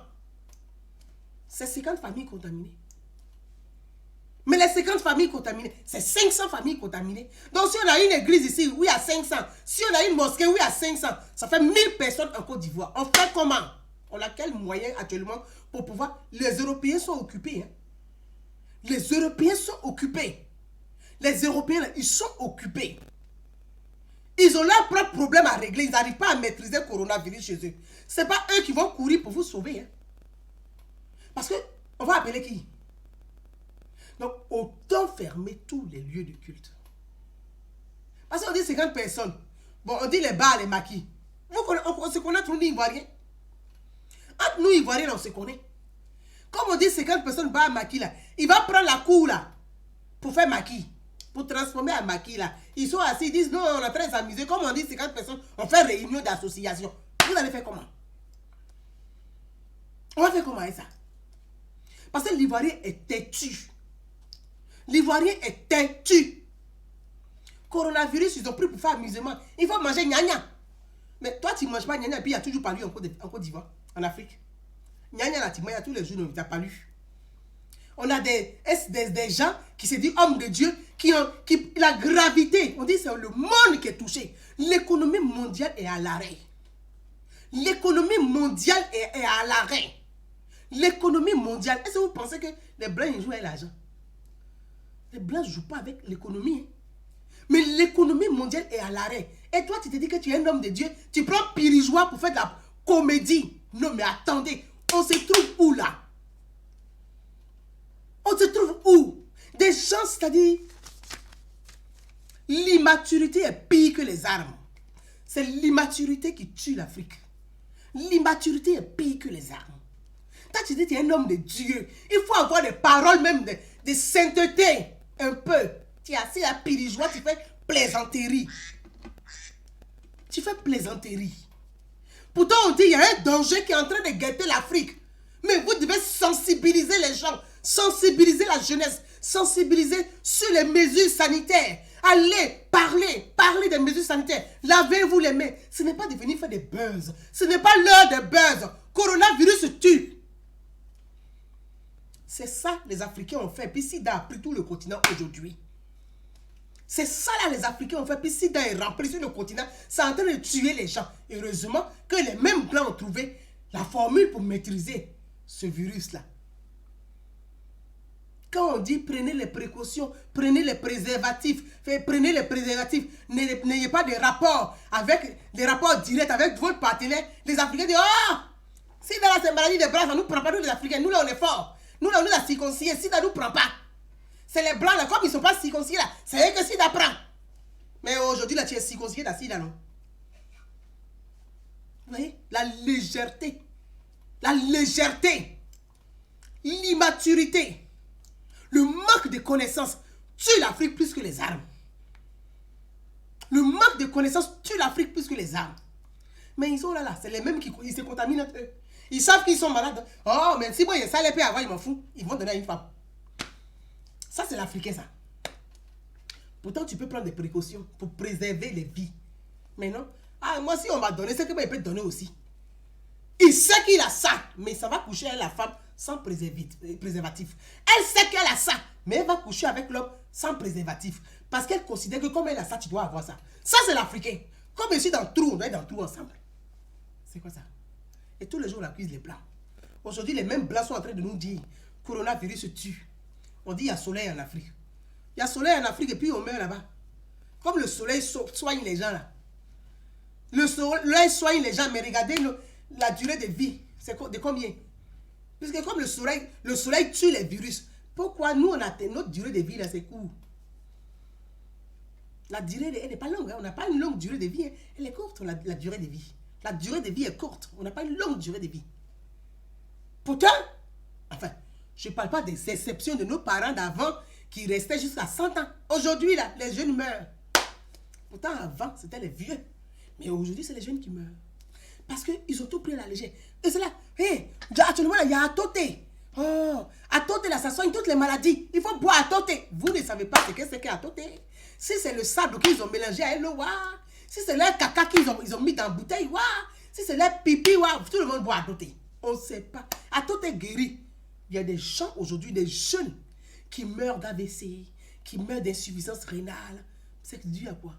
C'est 50 familles contaminées. Mais les 50 familles contaminées, c'est 500 familles contaminées. Donc si on a une église ici, oui à 500. Si on a une mosquée, oui à 500. Ça fait 1000 personnes en Côte d'Ivoire. On fait comment? On a quel moyen actuellement pour pouvoir... Les Européens sont occupés. Hein? Les Européens sont occupés. Les Européens, là, ils sont occupés. Ils ont leurs propres problèmes à régler. Ils n'arrivent pas à maîtriser le coronavirus chez eux. Ce n'est pas eux qui vont courir pour vous sauver. Hein? Parce que, on va appeler qui? Donc, autant fermer tous les lieux de culte. Parce qu'on dit 50 personnes. Bon, on dit les bars, les maquis. On se connaît entre nous, Ivoiriens. Entre nous, Ivoiriens, on se connaît. Comme on dit 50 personnes, bar, maquis, là. Il va prendre la cour, là, pour faire maquis. Pour transformer en maquis, là. Ils sont assis, ils disent, non, on est très amusés. Comme on dit 50 personnes, on fait réunion d'association. Vous allez faire comment? On va faire comment avec ça? Parce que l'Ivoirien est têtu. L'Ivoirien est têtu. Coronavirus, ils ont pris pour faire amusement. Il faut manger gna-gna. Mais toi, tu ne manges pas gna-gna, et puis il y a toujours pas lu en Côte d'Ivoire, en Afrique. Gna-gna, là, tu manges tous les jours, tu n'as pas lu. On a des gens qui se disent hommes de Dieu, la gravité, on dit c'est le monde qui est touché. L'économie mondiale est à l'arrêt. L'économie mondiale est à l'arrêt. L'économie mondiale, est-ce que vous pensez que les Blancs jouent avec l'argent? Les Blancs ne jouent pas avec l'économie. Hein? Mais l'économie mondiale est à l'arrêt. Et toi, tu te dis que tu es un homme de Dieu, tu prends Pirigeois pour faire de la comédie. Non, mais attendez, on se trouve où là? On se trouve où? Des gens, c'est-à-dire, l'immaturité est pire que les armes. C'est l'immaturité qui tue l'Afrique. L'immaturité est pire que les armes. Toi, tu dis que tu es un homme de Dieu. Il faut avoir des paroles même de sainteté. Un peu. Tu es assis à Pirigeois, tu fais plaisanterie. Tu fais plaisanterie. Pourtant, on dit qu'il y a un danger qui est en train de guetter l'Afrique. Mais vous devez sensibiliser les gens, sensibiliser la jeunesse, sensibiliser sur les mesures sanitaires. Allez, parlez des mesures sanitaires. Lavez-vous les mains. Ce n'est pas de venir faire des buzz. Ce n'est pas l'heure de buzz. Coronavirus tue. C'est ça les Africains ont fait. Puis SIDA a pris tout le continent aujourd'hui. C'est ça là les Africains ont fait. Puis SIDA est rempli sur le continent. C'est en train de tuer les gens. Heureusement que les mêmes Blancs ont trouvé la formule pour maîtriser ce virus-là. Quand on dit prenez les précautions, prenez les préservatifs, n'ayez pas de rapport avec des rapports directs avec votre partenaire, les Africains disent oh, si dans la maladie de bras, ça ne nous prend pas, nous les Africains, nous là on est forts. Nous là on nous a circoncisés, si ça ne nous prend pas. C'est les blancs là, comme ils ne sont pas circoncisés là, c'est eux que SIDA prend. Mais aujourd'hui là tu es circoncisé dans SIDA, non? Vous voyez, la légèreté. La légèreté. l'immaturité, le manque de connaissances tue l'Afrique plus que les armes. Le manque de connaissances tue l'Afrique plus que les armes. Mais ils sont là, c'est les mêmes qui se contaminent entre eux. Ils savent qu'ils sont malades. Oh, mais si moi, ça les paie avant, ils m'en foutent. Ils vont donner à une femme. Ça, c'est l'Africain, ça. Pourtant, tu peux prendre des précautions pour préserver les vies. Mais non. Ah, moi, si on m'a donné, c'est que moi, il peut te donner aussi. Il sait qu'il a ça, mais ça va coucher avec la femme sans préservatif. Elle sait qu'elle a ça, mais elle va coucher avec l'homme sans préservatif. Parce qu'elle considère que comme elle a ça, tu dois avoir ça. Ça, c'est l'Africain. Comme je suis dans le trou, on est dans le trou ensemble. C'est quoi ça? Et tous les jours, on accuse les Blancs. Aujourd'hui, les mêmes Blancs sont en train de nous dire coronavirus se tue. On dit il y a soleil en Afrique. Il y a soleil en Afrique et puis on meurt là-bas. Comme le soleil soigne les gens là. Le soleil soigne les gens, mais regardez la durée de vie. C'est de combien? Puisque comme le soleil tue les virus. Pourquoi nous, on a notre durée de vie là, c'est court? La durée, elle n'est pas longue. Hein. On n'a pas une longue durée de vie. Hein. Elle est courte, la durée de vie. La durée de vie est courte. On n'a pas une longue durée de vie. Pourtant, enfin, je ne parle pas des exceptions de nos parents d'avant qui restaient jusqu'à 100 ans. Aujourd'hui, là, les jeunes meurent. Pourtant, avant, c'était les vieux. Mais aujourd'hui, c'est les jeunes qui meurent. Parce qu'ils ont tout pris à la légère. Et c'est là, hé, actuellement, là, il y a Atoté. Oh, Atoté, là, ça soigne toutes les maladies. Il faut boire Atoté. Vous ne savez pas ce que c'est qu'Atoté. Si c'est le sable qu'ils ont mélangé à l'eau, si c'est leur caca qu'ils ont mis dans la bouteille, si c'est leur pipi, tout le monde boit Atoté. On ne sait pas. Atoté guérit. Il y a des gens aujourd'hui, des jeunes, qui meurent d'AVC, qui meurent d'insuffisance rénale. C'est dû à quoi?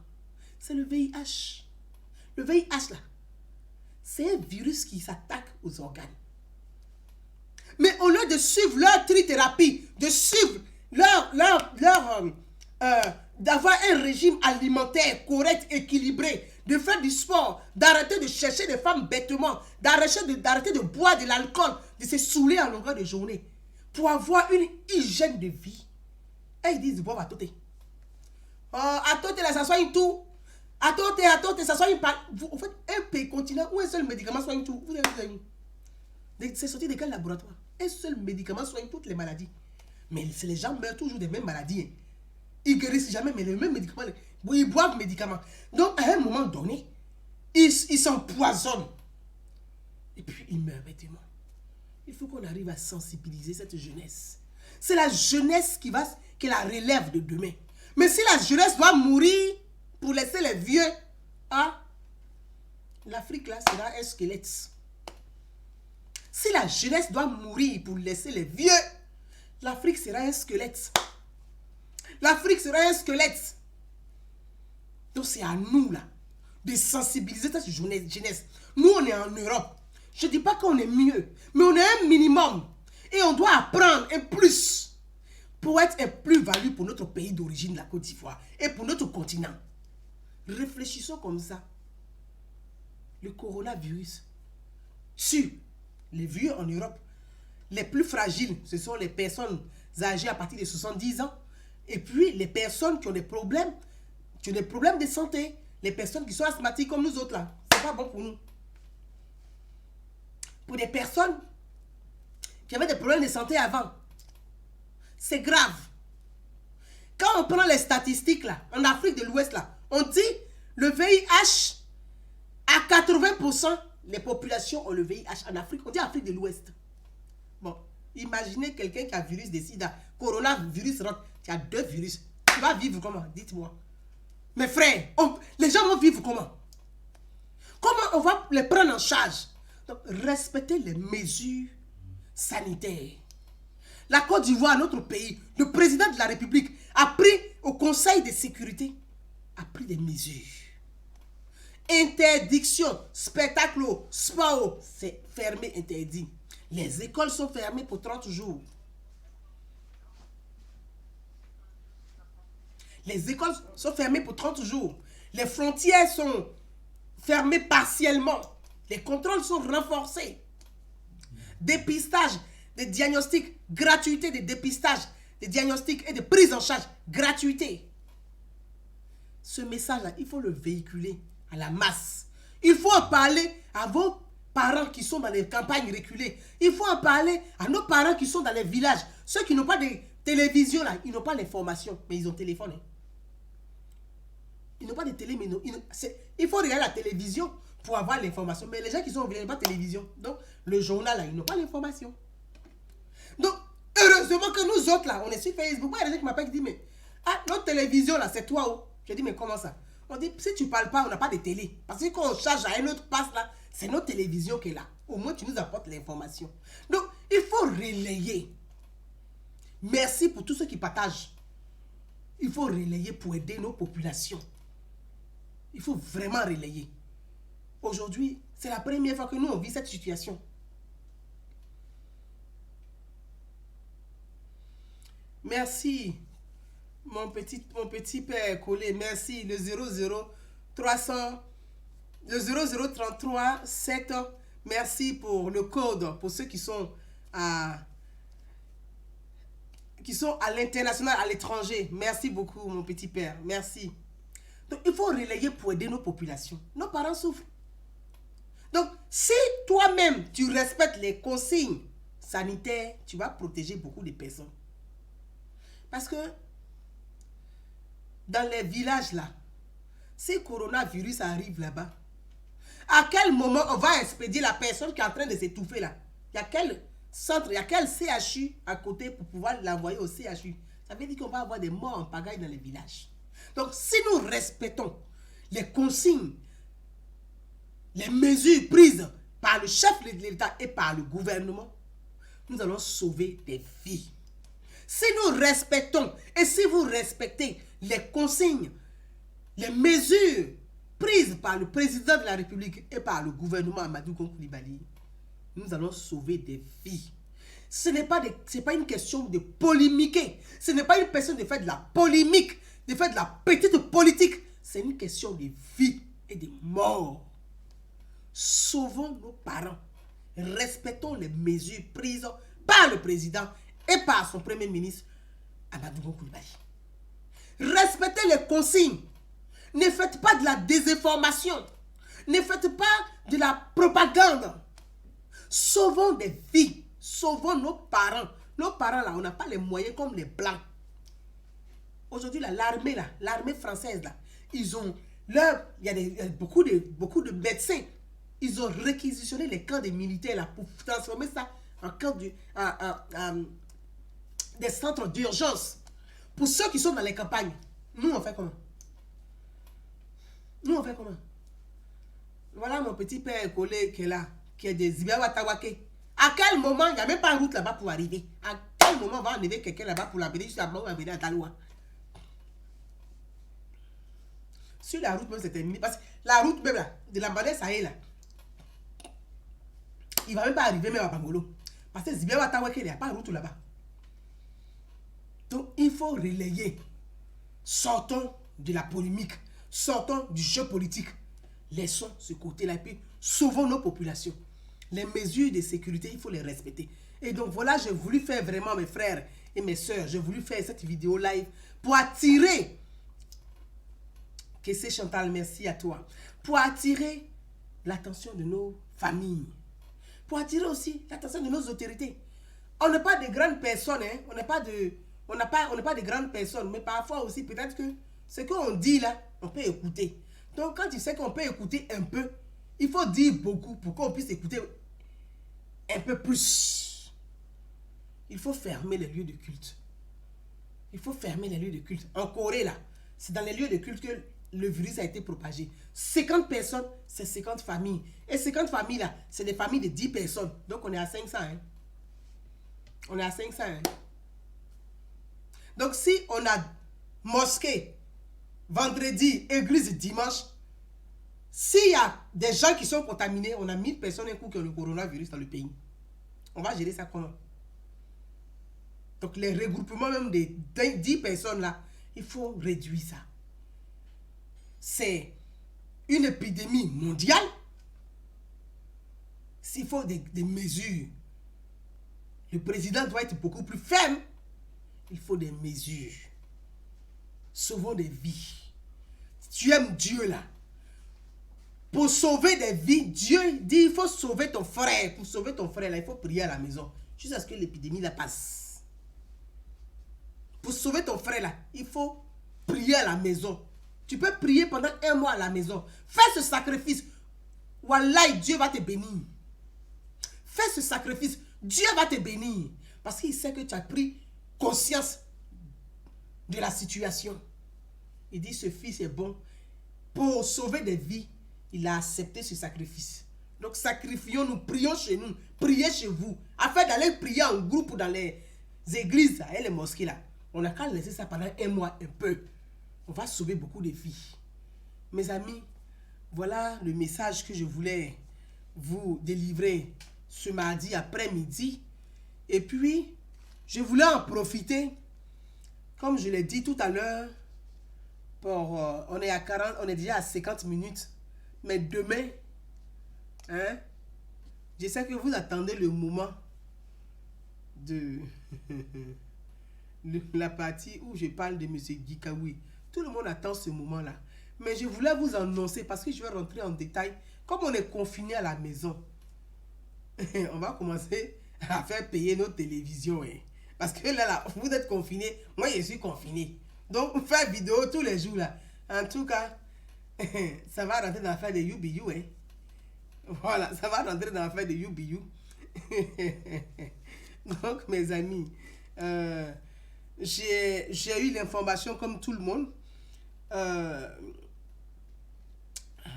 C'est le VIH. Le VIH, là, c'est un virus qui s'attaque aux organes. Mais au lieu de suivre leur trithérapie, de suivre d'avoir un régime alimentaire correct, équilibré, de faire du sport, d'arrêter de chercher des femmes bêtement, d'arrêter de boire de l'alcool, de se saouler à longueur de journée, pour avoir une hygiène de vie. Et ils disent, bon, à Atoté. Atoté, là, ça soigne tout. Atoté, ça soigne pas. En fait, un pays continent où un seul médicament soigne tout. Vous avez vu? C'est sorti de quel laboratoire? Un seul médicament soigne toutes les maladies. Mais les gens meurent toujours des mêmes maladies. Hein. Ils guérissent jamais, mais les mêmes médicaments. Ils boivent des médicaments. Donc, à un moment donné, ils s'empoisonnent. Et puis, ils meurent bêtement. Il faut qu'on arrive à sensibiliser cette jeunesse. C'est la jeunesse qui est la relève de demain. Mais si la jeunesse doit mourir pour laisser les vieux, l'Afrique là sera un squelette. Si la jeunesse doit mourir pour laisser les vieux, l'Afrique sera un squelette. L'Afrique sera un squelette. Donc c'est à nous là de sensibiliser cette jeunesse. Nous on est en Europe. Je ne dis pas qu'on est mieux, mais on est un minimum. Et on doit apprendre un plus pour être un plus-value pour notre pays d'origine, la Côte d'Ivoire, et pour notre continent. Réfléchissons comme ça. Le coronavirus tue les vieux en Europe. Les plus fragiles, ce sont les personnes âgées à partir de 70 ans. Et puis, les personnes qui ont des problèmes de santé. Les personnes qui sont asthmatiques comme nous autres là. C'est pas bon pour nous. Pour des personnes qui avaient des problèmes de santé avant, c'est grave. Quand on prend les statistiques là, en Afrique de l'Ouest là, on dit le VIH, à 80%, les populations ont le VIH en Afrique. On dit Afrique de l'Ouest. Bon, imaginez quelqu'un qui a virus de sida, coronavirus rentre, tu as 2 virus. Tu vas vivre comment? Dites-moi. Mes frères, les gens vont vivre comment? Comment on va les prendre en charge? Donc, respectez les mesures sanitaires. La Côte d'Ivoire, notre pays, le président de la République a pris au Conseil de sécurité, a pris des mesures. Interdiction, spectacle, sport, c'est fermé, interdit. Les écoles sont fermées pour 30 jours. Les écoles sont fermées pour 30 jours. Les frontières sont fermées partiellement. Les contrôles sont renforcés. Dépistage, des diagnostics, gratuité des dépistages, des diagnostics et de prise en charge, gratuité. Ce message-là, il faut le véhiculer à la masse. Il faut en parler à vos parents qui sont dans les campagnes reculées. Il faut en parler à nos parents qui sont dans les villages. Ceux qui n'ont pas de télévision, là, ils n'ont pas l'information, mais ils ont téléphone. Hein. Ils n'ont pas de télé, mais il faut regarder la télévision pour avoir l'information. Mais les gens qui sont au village n'ont pas de télévision. Donc, le journal, là, ils n'ont pas l'information. Donc, heureusement que nous autres, là, on est sur Facebook. Moi, il y a des gens qui m'appellent qui disent, mais, ah, notre télévision, là, c'est toi, oh. Je dis, mais comment ça? On dit, si tu ne parles pas, on n'a pas de télé. Parce que quand on charge à un autre passe, là, c'est notre télévision qui est là. Au moins, tu nous apportes l'information. Donc, il faut relayer. Merci pour tous ceux qui partagent. Il faut relayer pour aider nos populations. Il faut vraiment relayer. Aujourd'hui, c'est la première fois que nous, on vit cette situation. Merci, mon petit père collé. Merci, le 00300, le 0033 7. Merci pour le code, pour ceux qui sont à l'international, à l'étranger. Merci beaucoup, mon petit père. Merci. Donc, il faut relayer pour aider nos populations. Nos parents souffrent. Donc, si toi-même, tu respectes les consignes sanitaires, tu vas protéger beaucoup de personnes. Parce que, dans les villages là, si le coronavirus arrive là-bas, à quel moment on va expédier la personne qui est en train de s'étouffer là? Il y a quel centre, il y a quel CHU à côté pour pouvoir l'envoyer au CHU? Ça veut dire qu'on va avoir des morts en pagaille dans les villages. Donc, si nous respectons les consignes, les mesures prises par le chef de l'État et par le gouvernement, nous allons sauver des vies. Si nous respectons et si vous respectez les consignes, les mesures prises par le président de la République et par le gouvernement Amadou Koulibaly, nous allons sauver des vies. Ce n'est pas une question de polémiquer. Ce n'est pas une question de faire de la polémique, de faire de la petite politique. C'est une question de vie et de mort. Sauvons nos parents. Respectons les mesures prises par le président et par son premier ministre, Amadou Koulibaly. Respectez les consignes. Ne faites pas de la désinformation. Ne faites pas de la propagande. Sauvons des vies. Sauvons nos parents. Nos parents, là, on n'a pas les moyens comme les Blancs. Aujourd'hui, l'armée française, là, ils ont... il y a beaucoup de médecins. Ils ont réquisitionné les camps des militaires là, pour transformer ça en camp des centres d'urgence. Pour ceux qui sont dans les campagnes, nous, on fait comment? Nous, on fait comment? Voilà mon petit père collé qui est là, qui est de Zibiawa-Tawake. À quel moment, il n'y a même pas de route là-bas pour arriver? À quel moment on va enlever quelqu'un là-bas pour l'amener jusqu'à Taloua? Sur la route, même c'est terminé. Parce que la route même là, de la Mbadé Sahel là, il ne va même pas arriver même à Bangolo. Parce que Zibiawa-Tawake, il n'y a pas de route là-bas. Donc, il faut relayer. Sortons de la polémique. Sortons du jeu politique. Laissons ce côté-là et puis sauvons nos populations. Les mesures de sécurité, il faut les respecter. Et donc voilà, j'ai voulu faire vraiment, mes frères et mes sœurs, j'ai voulu faire cette vidéo live pour attirer, que c'est Chantal, merci à toi, pour attirer l'attention de nos familles, pour attirer aussi l'attention de nos autorités. On n'est pas de grandes personnes, hein? On n'est pas de grandes personnes, mais parfois aussi, peut-être que ce qu'on dit là, on peut écouter. Donc, quand tu sais qu'on peut écouter un peu, il faut dire beaucoup pour qu'on puisse écouter un peu plus. Il faut fermer les lieux de culte. Il faut fermer les lieux de culte. En Corée, là, c'est dans les lieux de culte que le virus a été propagé. 50 personnes, c'est 50 familles. Et 50 familles, là, c'est des familles de 10 personnes. Donc, on est à 500. Hein? On est à 500. Hein? Donc, si on a mosquée, vendredi, église, dimanche, s'il y a des gens qui sont contaminés, on a 1000 personnes un coup qui ont le coronavirus dans le pays. On va gérer ça comment? Donc, les regroupements même de 10 personnes là, il faut réduire ça. C'est une épidémie mondiale. S'il faut des mesures, le président doit être beaucoup plus ferme. Il faut des mesures. Sauvons des vies. Si tu aimes Dieu là, Pour sauver des vies, Dieu dit il faut sauver ton frère. Pour sauver ton frère, là, il faut prier à la maison. Jusqu'à ce que l'épidémie la passe. Pour sauver ton frère, là, il faut prier à la maison. Tu peux prier pendant 1 mois à la maison. Fais ce sacrifice. Wallahi, Dieu va te bénir. Fais ce sacrifice. Dieu va te bénir. Parce qu'il sait que tu as pris conscience de la situation. Il dit, ce fils est bon. Pour sauver des vies, il a accepté ce sacrifice. Donc, sacrifions-nous, prions chez nous, priez chez vous. Afin d'aller prier en groupe ou dans les églises et les mosquées là. On n'a qu'à laisser ça pendant 1 mois, un peu. On va sauver beaucoup de vies. Mes amis, voilà le message que je voulais vous délivrer ce mardi après-midi. Et puis, je voulais en profiter, comme je l'ai dit tout à l'heure, on est à 40, on est déjà à 50 minutes. Mais demain, hein, je sais que vous attendez le moment de la partie où je parle de M. Gikawi. Tout le monde attend ce moment-là. Mais je voulais vous annoncer parce que je vais rentrer en détail. Comme on est confiné à la maison, on va commencer à faire payer nos télévisions. Hein. Parce que là, vous êtes confinés. Moi, je suis confiné. Donc, faire vidéo tous les jours là. En tout cas, ça va rentrer dans l'affaire de UBU. Hein. Voilà, ça va rentrer dans l'affaire de UBU. Donc, mes amis, j'ai eu l'information comme tout le monde.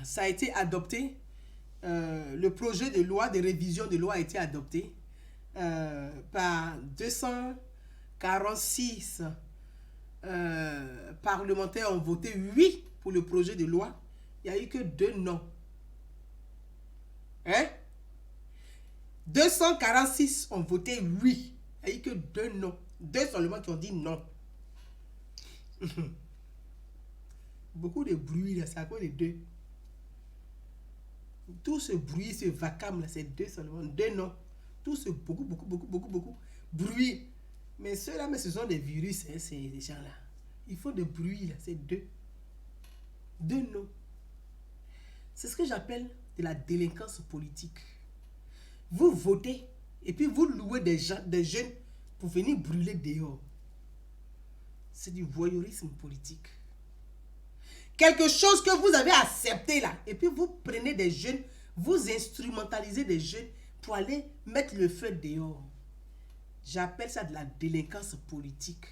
Ça a été adopté. Le projet de loi, de révision de loi a été adopté par 246 parlementaires ont voté oui pour le projet de loi. Il n'y a eu que 2 non. Hein? 246 ont voté oui. Il n'y a eu que 2 non. 2 seulement qui ont dit non. Beaucoup de bruit là, c'est à cause des 2. Tout ce bruit, ce vacarme là, c'est 2 seulement. 2 non. Tout ce beaucoup bruit. Mais ceux-là, mais ce sont des virus, hein, ces gens-là. Il faut de bruit là, c'est 2. 2 non. C'est ce que j'appelle de la délinquance politique. Vous votez et puis vous louez des jeunes pour venir brûler dehors. C'est du voyeurisme politique. Quelque chose que vous avez accepté là. Et puis vous prenez des jeunes, vous instrumentalisez des jeunes pour aller mettre le feu dehors. J'appelle ça de la délinquance politique.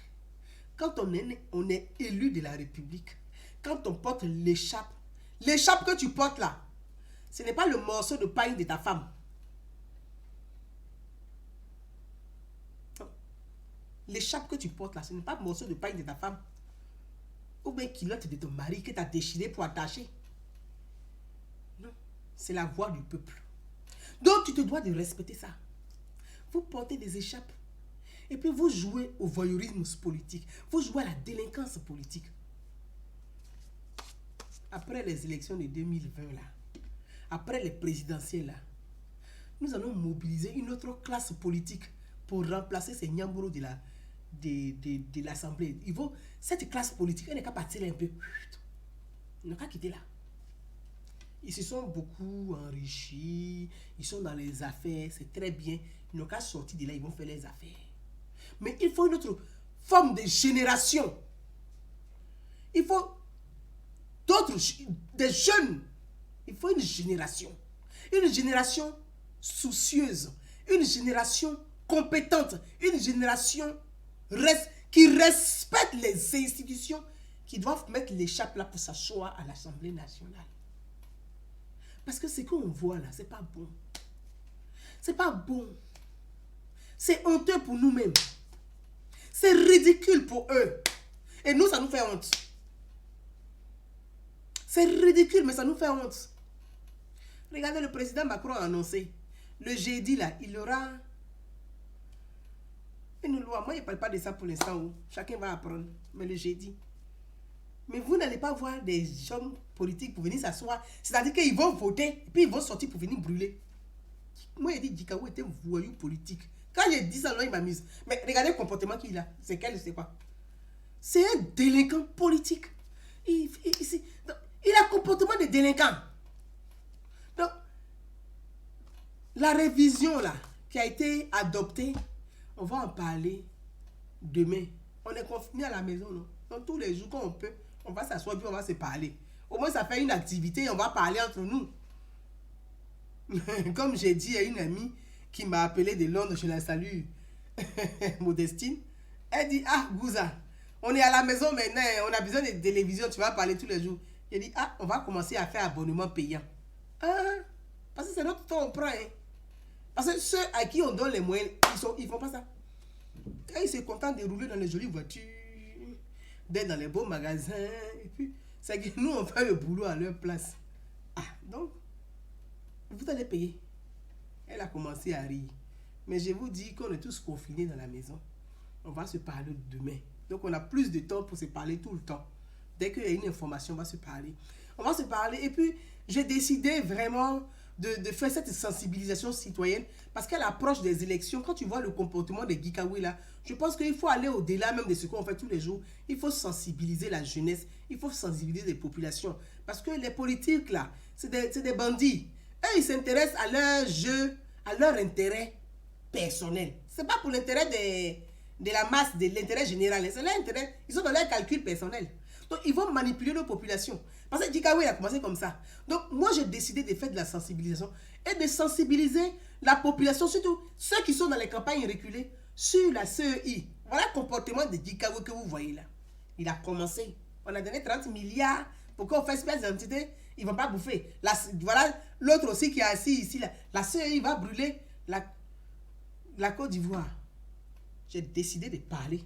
Quand on est élu de la République, quand on porte l'écharpe que tu portes là, ce n'est pas le morceau de paille de ta femme. L'écharpe que tu portes là, ce n'est pas le morceau de paille de ta femme. Ou bien culotte de ton mari que tu as déchiré pour attacher. Non, c'est la voix du peuple. Donc tu te dois de respecter ça. Vous portez des écharpes. Et puis vous jouez au voyeurisme politique. Vous jouez à la délinquance politique. Après les élections de 2020 là, après les présidentielles là, nous allons mobiliser une autre classe politique pour remplacer ces nyambourous de l'Assemblée. Cette classe politique, elle n'est qu'à partir un peu. Ils n'ont qu'à quitter là. Ils se sont beaucoup enrichis, ils sont dans les affaires, c'est très bien. Ils n'ont qu'à sortir de là, ils vont faire les affaires. Mais il faut une autre forme de génération. Il faut des jeunes. Il faut une génération soucieuse, une génération compétente, une génération qui respecte les institutions, qui doivent mettre l'écharpe là pour s'asseoir à l'Assemblée nationale. Parce que ce qu'on voit là, c'est pas bon. C'est pas bon. C'est honteux pour nous-mêmes. C'est ridicule pour eux. Et nous, ça nous fait honte. C'est ridicule, mais ça nous fait honte. Regardez, le président Macron a annoncé. Le jeudi, là, il y aura une loi. Moi, je ne parle pas de ça pour l'instant. Chacun va apprendre. Mais le jeudi. Mais vous n'allez pas voir des hommes politiques pour venir s'asseoir. C'est-à-dire qu'ils vont voter, et puis ils vont sortir pour venir brûler. Moi, j'ai dit Gikawi était un voyou politique. Quand j'ai dit ça, là, il m'amuse. Mais regardez le comportement qu'il a. C'est quoi? C'est un délinquant politique. Il a un comportement de délinquant. La révision là, qui a été adoptée, on va en parler demain. On est confiné à la maison, non? Donc tous les jours quand on peut, on va s'asseoir puis on va se parler. Au moins ça fait une activité et on va parler entre nous. Comme j'ai dit à une amie qui m'a appelé de Londres, je la salue, Modestine. Elle dit, ah Gouza, on est à la maison maintenant, on a besoin de télévision, tu vas parler tous les jours. J'ai dit, ah, on va commencer à faire abonnement payant. Ah, parce que c'est notre temps, on prend. Hein. Parce que ceux à qui on donne les moyens, ils font pas ça. Et ils se contentent de rouler dans les jolies voitures, d'être dans les beaux magasins. Et puis, c'est que nous, on fait le boulot à leur place. Ah, donc, vous allez payer. Elle a commencé à rire. Mais je vous dis qu'on est tous confinés dans la maison. On va se parler demain. Donc, on a plus de temps pour se parler tout le temps. Dès qu'il y a une information, on va se parler. On va se parler. Et puis, j'ai décidé vraiment de faire cette sensibilisation citoyenne parce qu'à l'approche des élections, quand tu vois le comportement des Gikawi là, je pense qu'il faut aller au-delà même de ce qu'on fait tous les jours. Il faut sensibiliser la jeunesse, il faut sensibiliser les populations parce que les politiques là, c'est des bandits. Eux, ils s'intéressent à leur jeu, à leur intérêt personnel. C'est pas pour l'intérêt de la masse, de l'intérêt général. C'est leur intérêt, ils sont dans leur calcul personnel. Donc, ils vont manipuler nos populations. Parce que Gikawi a commencé comme ça. Donc, moi, j'ai décidé de faire de la sensibilisation et de sensibiliser la population, surtout ceux qui sont dans les campagnes reculées, sur la CEI. Voilà le comportement de Gikawi que vous voyez là. Il a commencé. On a donné 30 milliards pour qu'on fasse espèce d'entité. Ils ne vont pas bouffer. Voilà l'autre aussi qui est assis ici. Là. La CEI va brûler la Côte d'Ivoire. J'ai décidé de parler,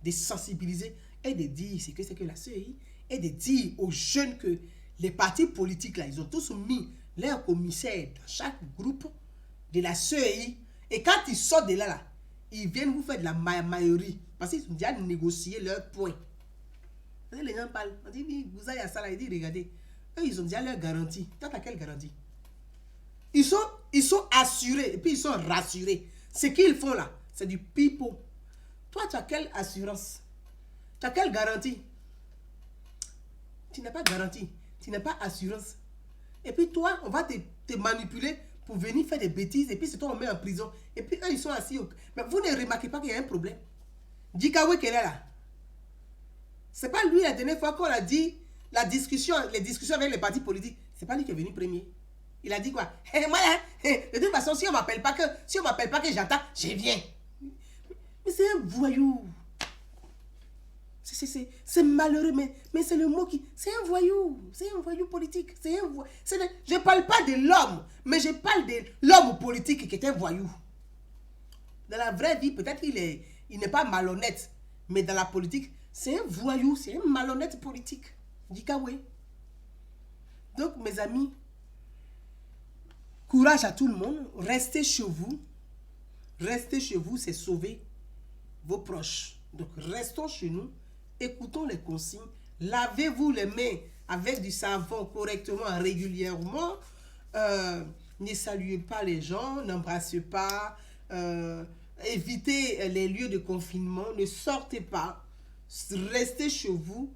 de sensibiliser et de dire ce que c'est que la CEI et de dire aux jeunes que les partis politiques là, ils ont tous mis leurs commissaires dans chaque groupe de la CEI et quand ils sortent de là, ils viennent vous faire de la maillerie parce qu'ils ont déjà négocié leurs points. Les gens parlent, on dit oui, vous avez ça là, ils disent regardez, eux ils ont déjà leur garantie. Toi t'as quelle garantie? Ils sont assurés et puis ils sont rassurés. Ce qu'ils font là, c'est du pipeau. Toi tu as quelle assurance? Tu as quelle garantie? Tu n'as pas garantie, tu n'as pas assurance. Et puis toi, on va te manipuler pour venir faire des bêtises et puis c'est toi on met en prison. Et puis eux ils sont assis. Mais vous ne remarquez pas qu'il y a un problème. Gikawi qu'elle est là. C'est pas lui la dernière fois qu'on a dit les discussions avec les partis politiques. C'est pas lui qui est venu premier. Il a dit quoi? Moi, de toute façon, si on m'appelle pas que j'entends, je viens. Mais c'est un voyou. C'est malheureux, mais c'est le mot qui... C'est un voyou politique. Je ne parle pas de l'homme, mais je parle de l'homme politique qui est un voyou. Dans la vraie vie, peut-être il n'est pas malhonnête, mais dans la politique, c'est un voyou, c'est un malhonnête politique. Gikawi. Donc, mes amis, courage à tout le monde. Restez chez vous. Restez chez vous, c'est sauver vos proches. Donc, restons chez nous. Écoutons les consignes. Lavez-vous les mains avec du savon correctement, régulièrement. Ne saluez pas les gens, n'embrassez pas. Évitez les lieux de confinement. Ne sortez pas. Restez chez vous.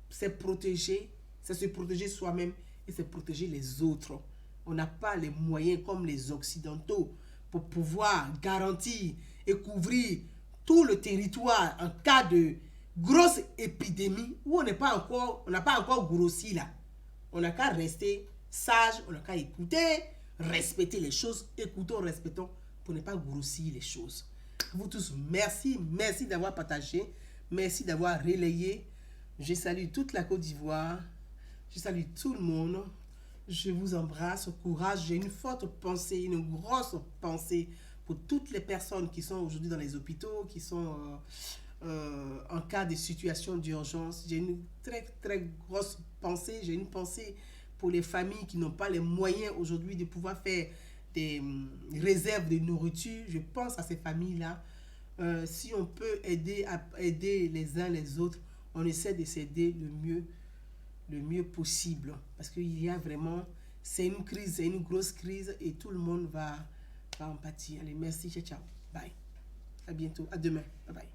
C'est protéger. C'est se protéger soi-même et c'est protéger les autres. On n'a pas les moyens comme les Occidentaux pour pouvoir garantir et couvrir tout le territoire en cas de grosse épidémie où on n'a pas encore grossi là. On n'a qu'à rester sage, on n'a qu'à écouter, respecter les choses, écoutons, respectons pour ne pas grossir les choses. Vous tous, merci d'avoir partagé, merci d'avoir relayé. Je salue toute la Côte d'Ivoire, je salue tout le monde, je vous embrasse, courage, j'ai une forte pensée, une grosse pensée pour toutes les personnes qui sont aujourd'hui dans les hôpitaux, qui sont en cas de situation d'urgence. J'ai une très grosse pensée. J'ai une pensée pour les familles qui n'ont pas les moyens aujourd'hui de pouvoir faire des réserves de nourriture. Je pense à ces familles-là. Si on peut aider les uns les autres, on essaie de s'aider le mieux possible. Parce qu'il y a vraiment... C'est une crise, c'est une grosse crise et tout le monde va en pâtir. Allez, merci, ciao, bye. À bientôt, à demain, bye bye.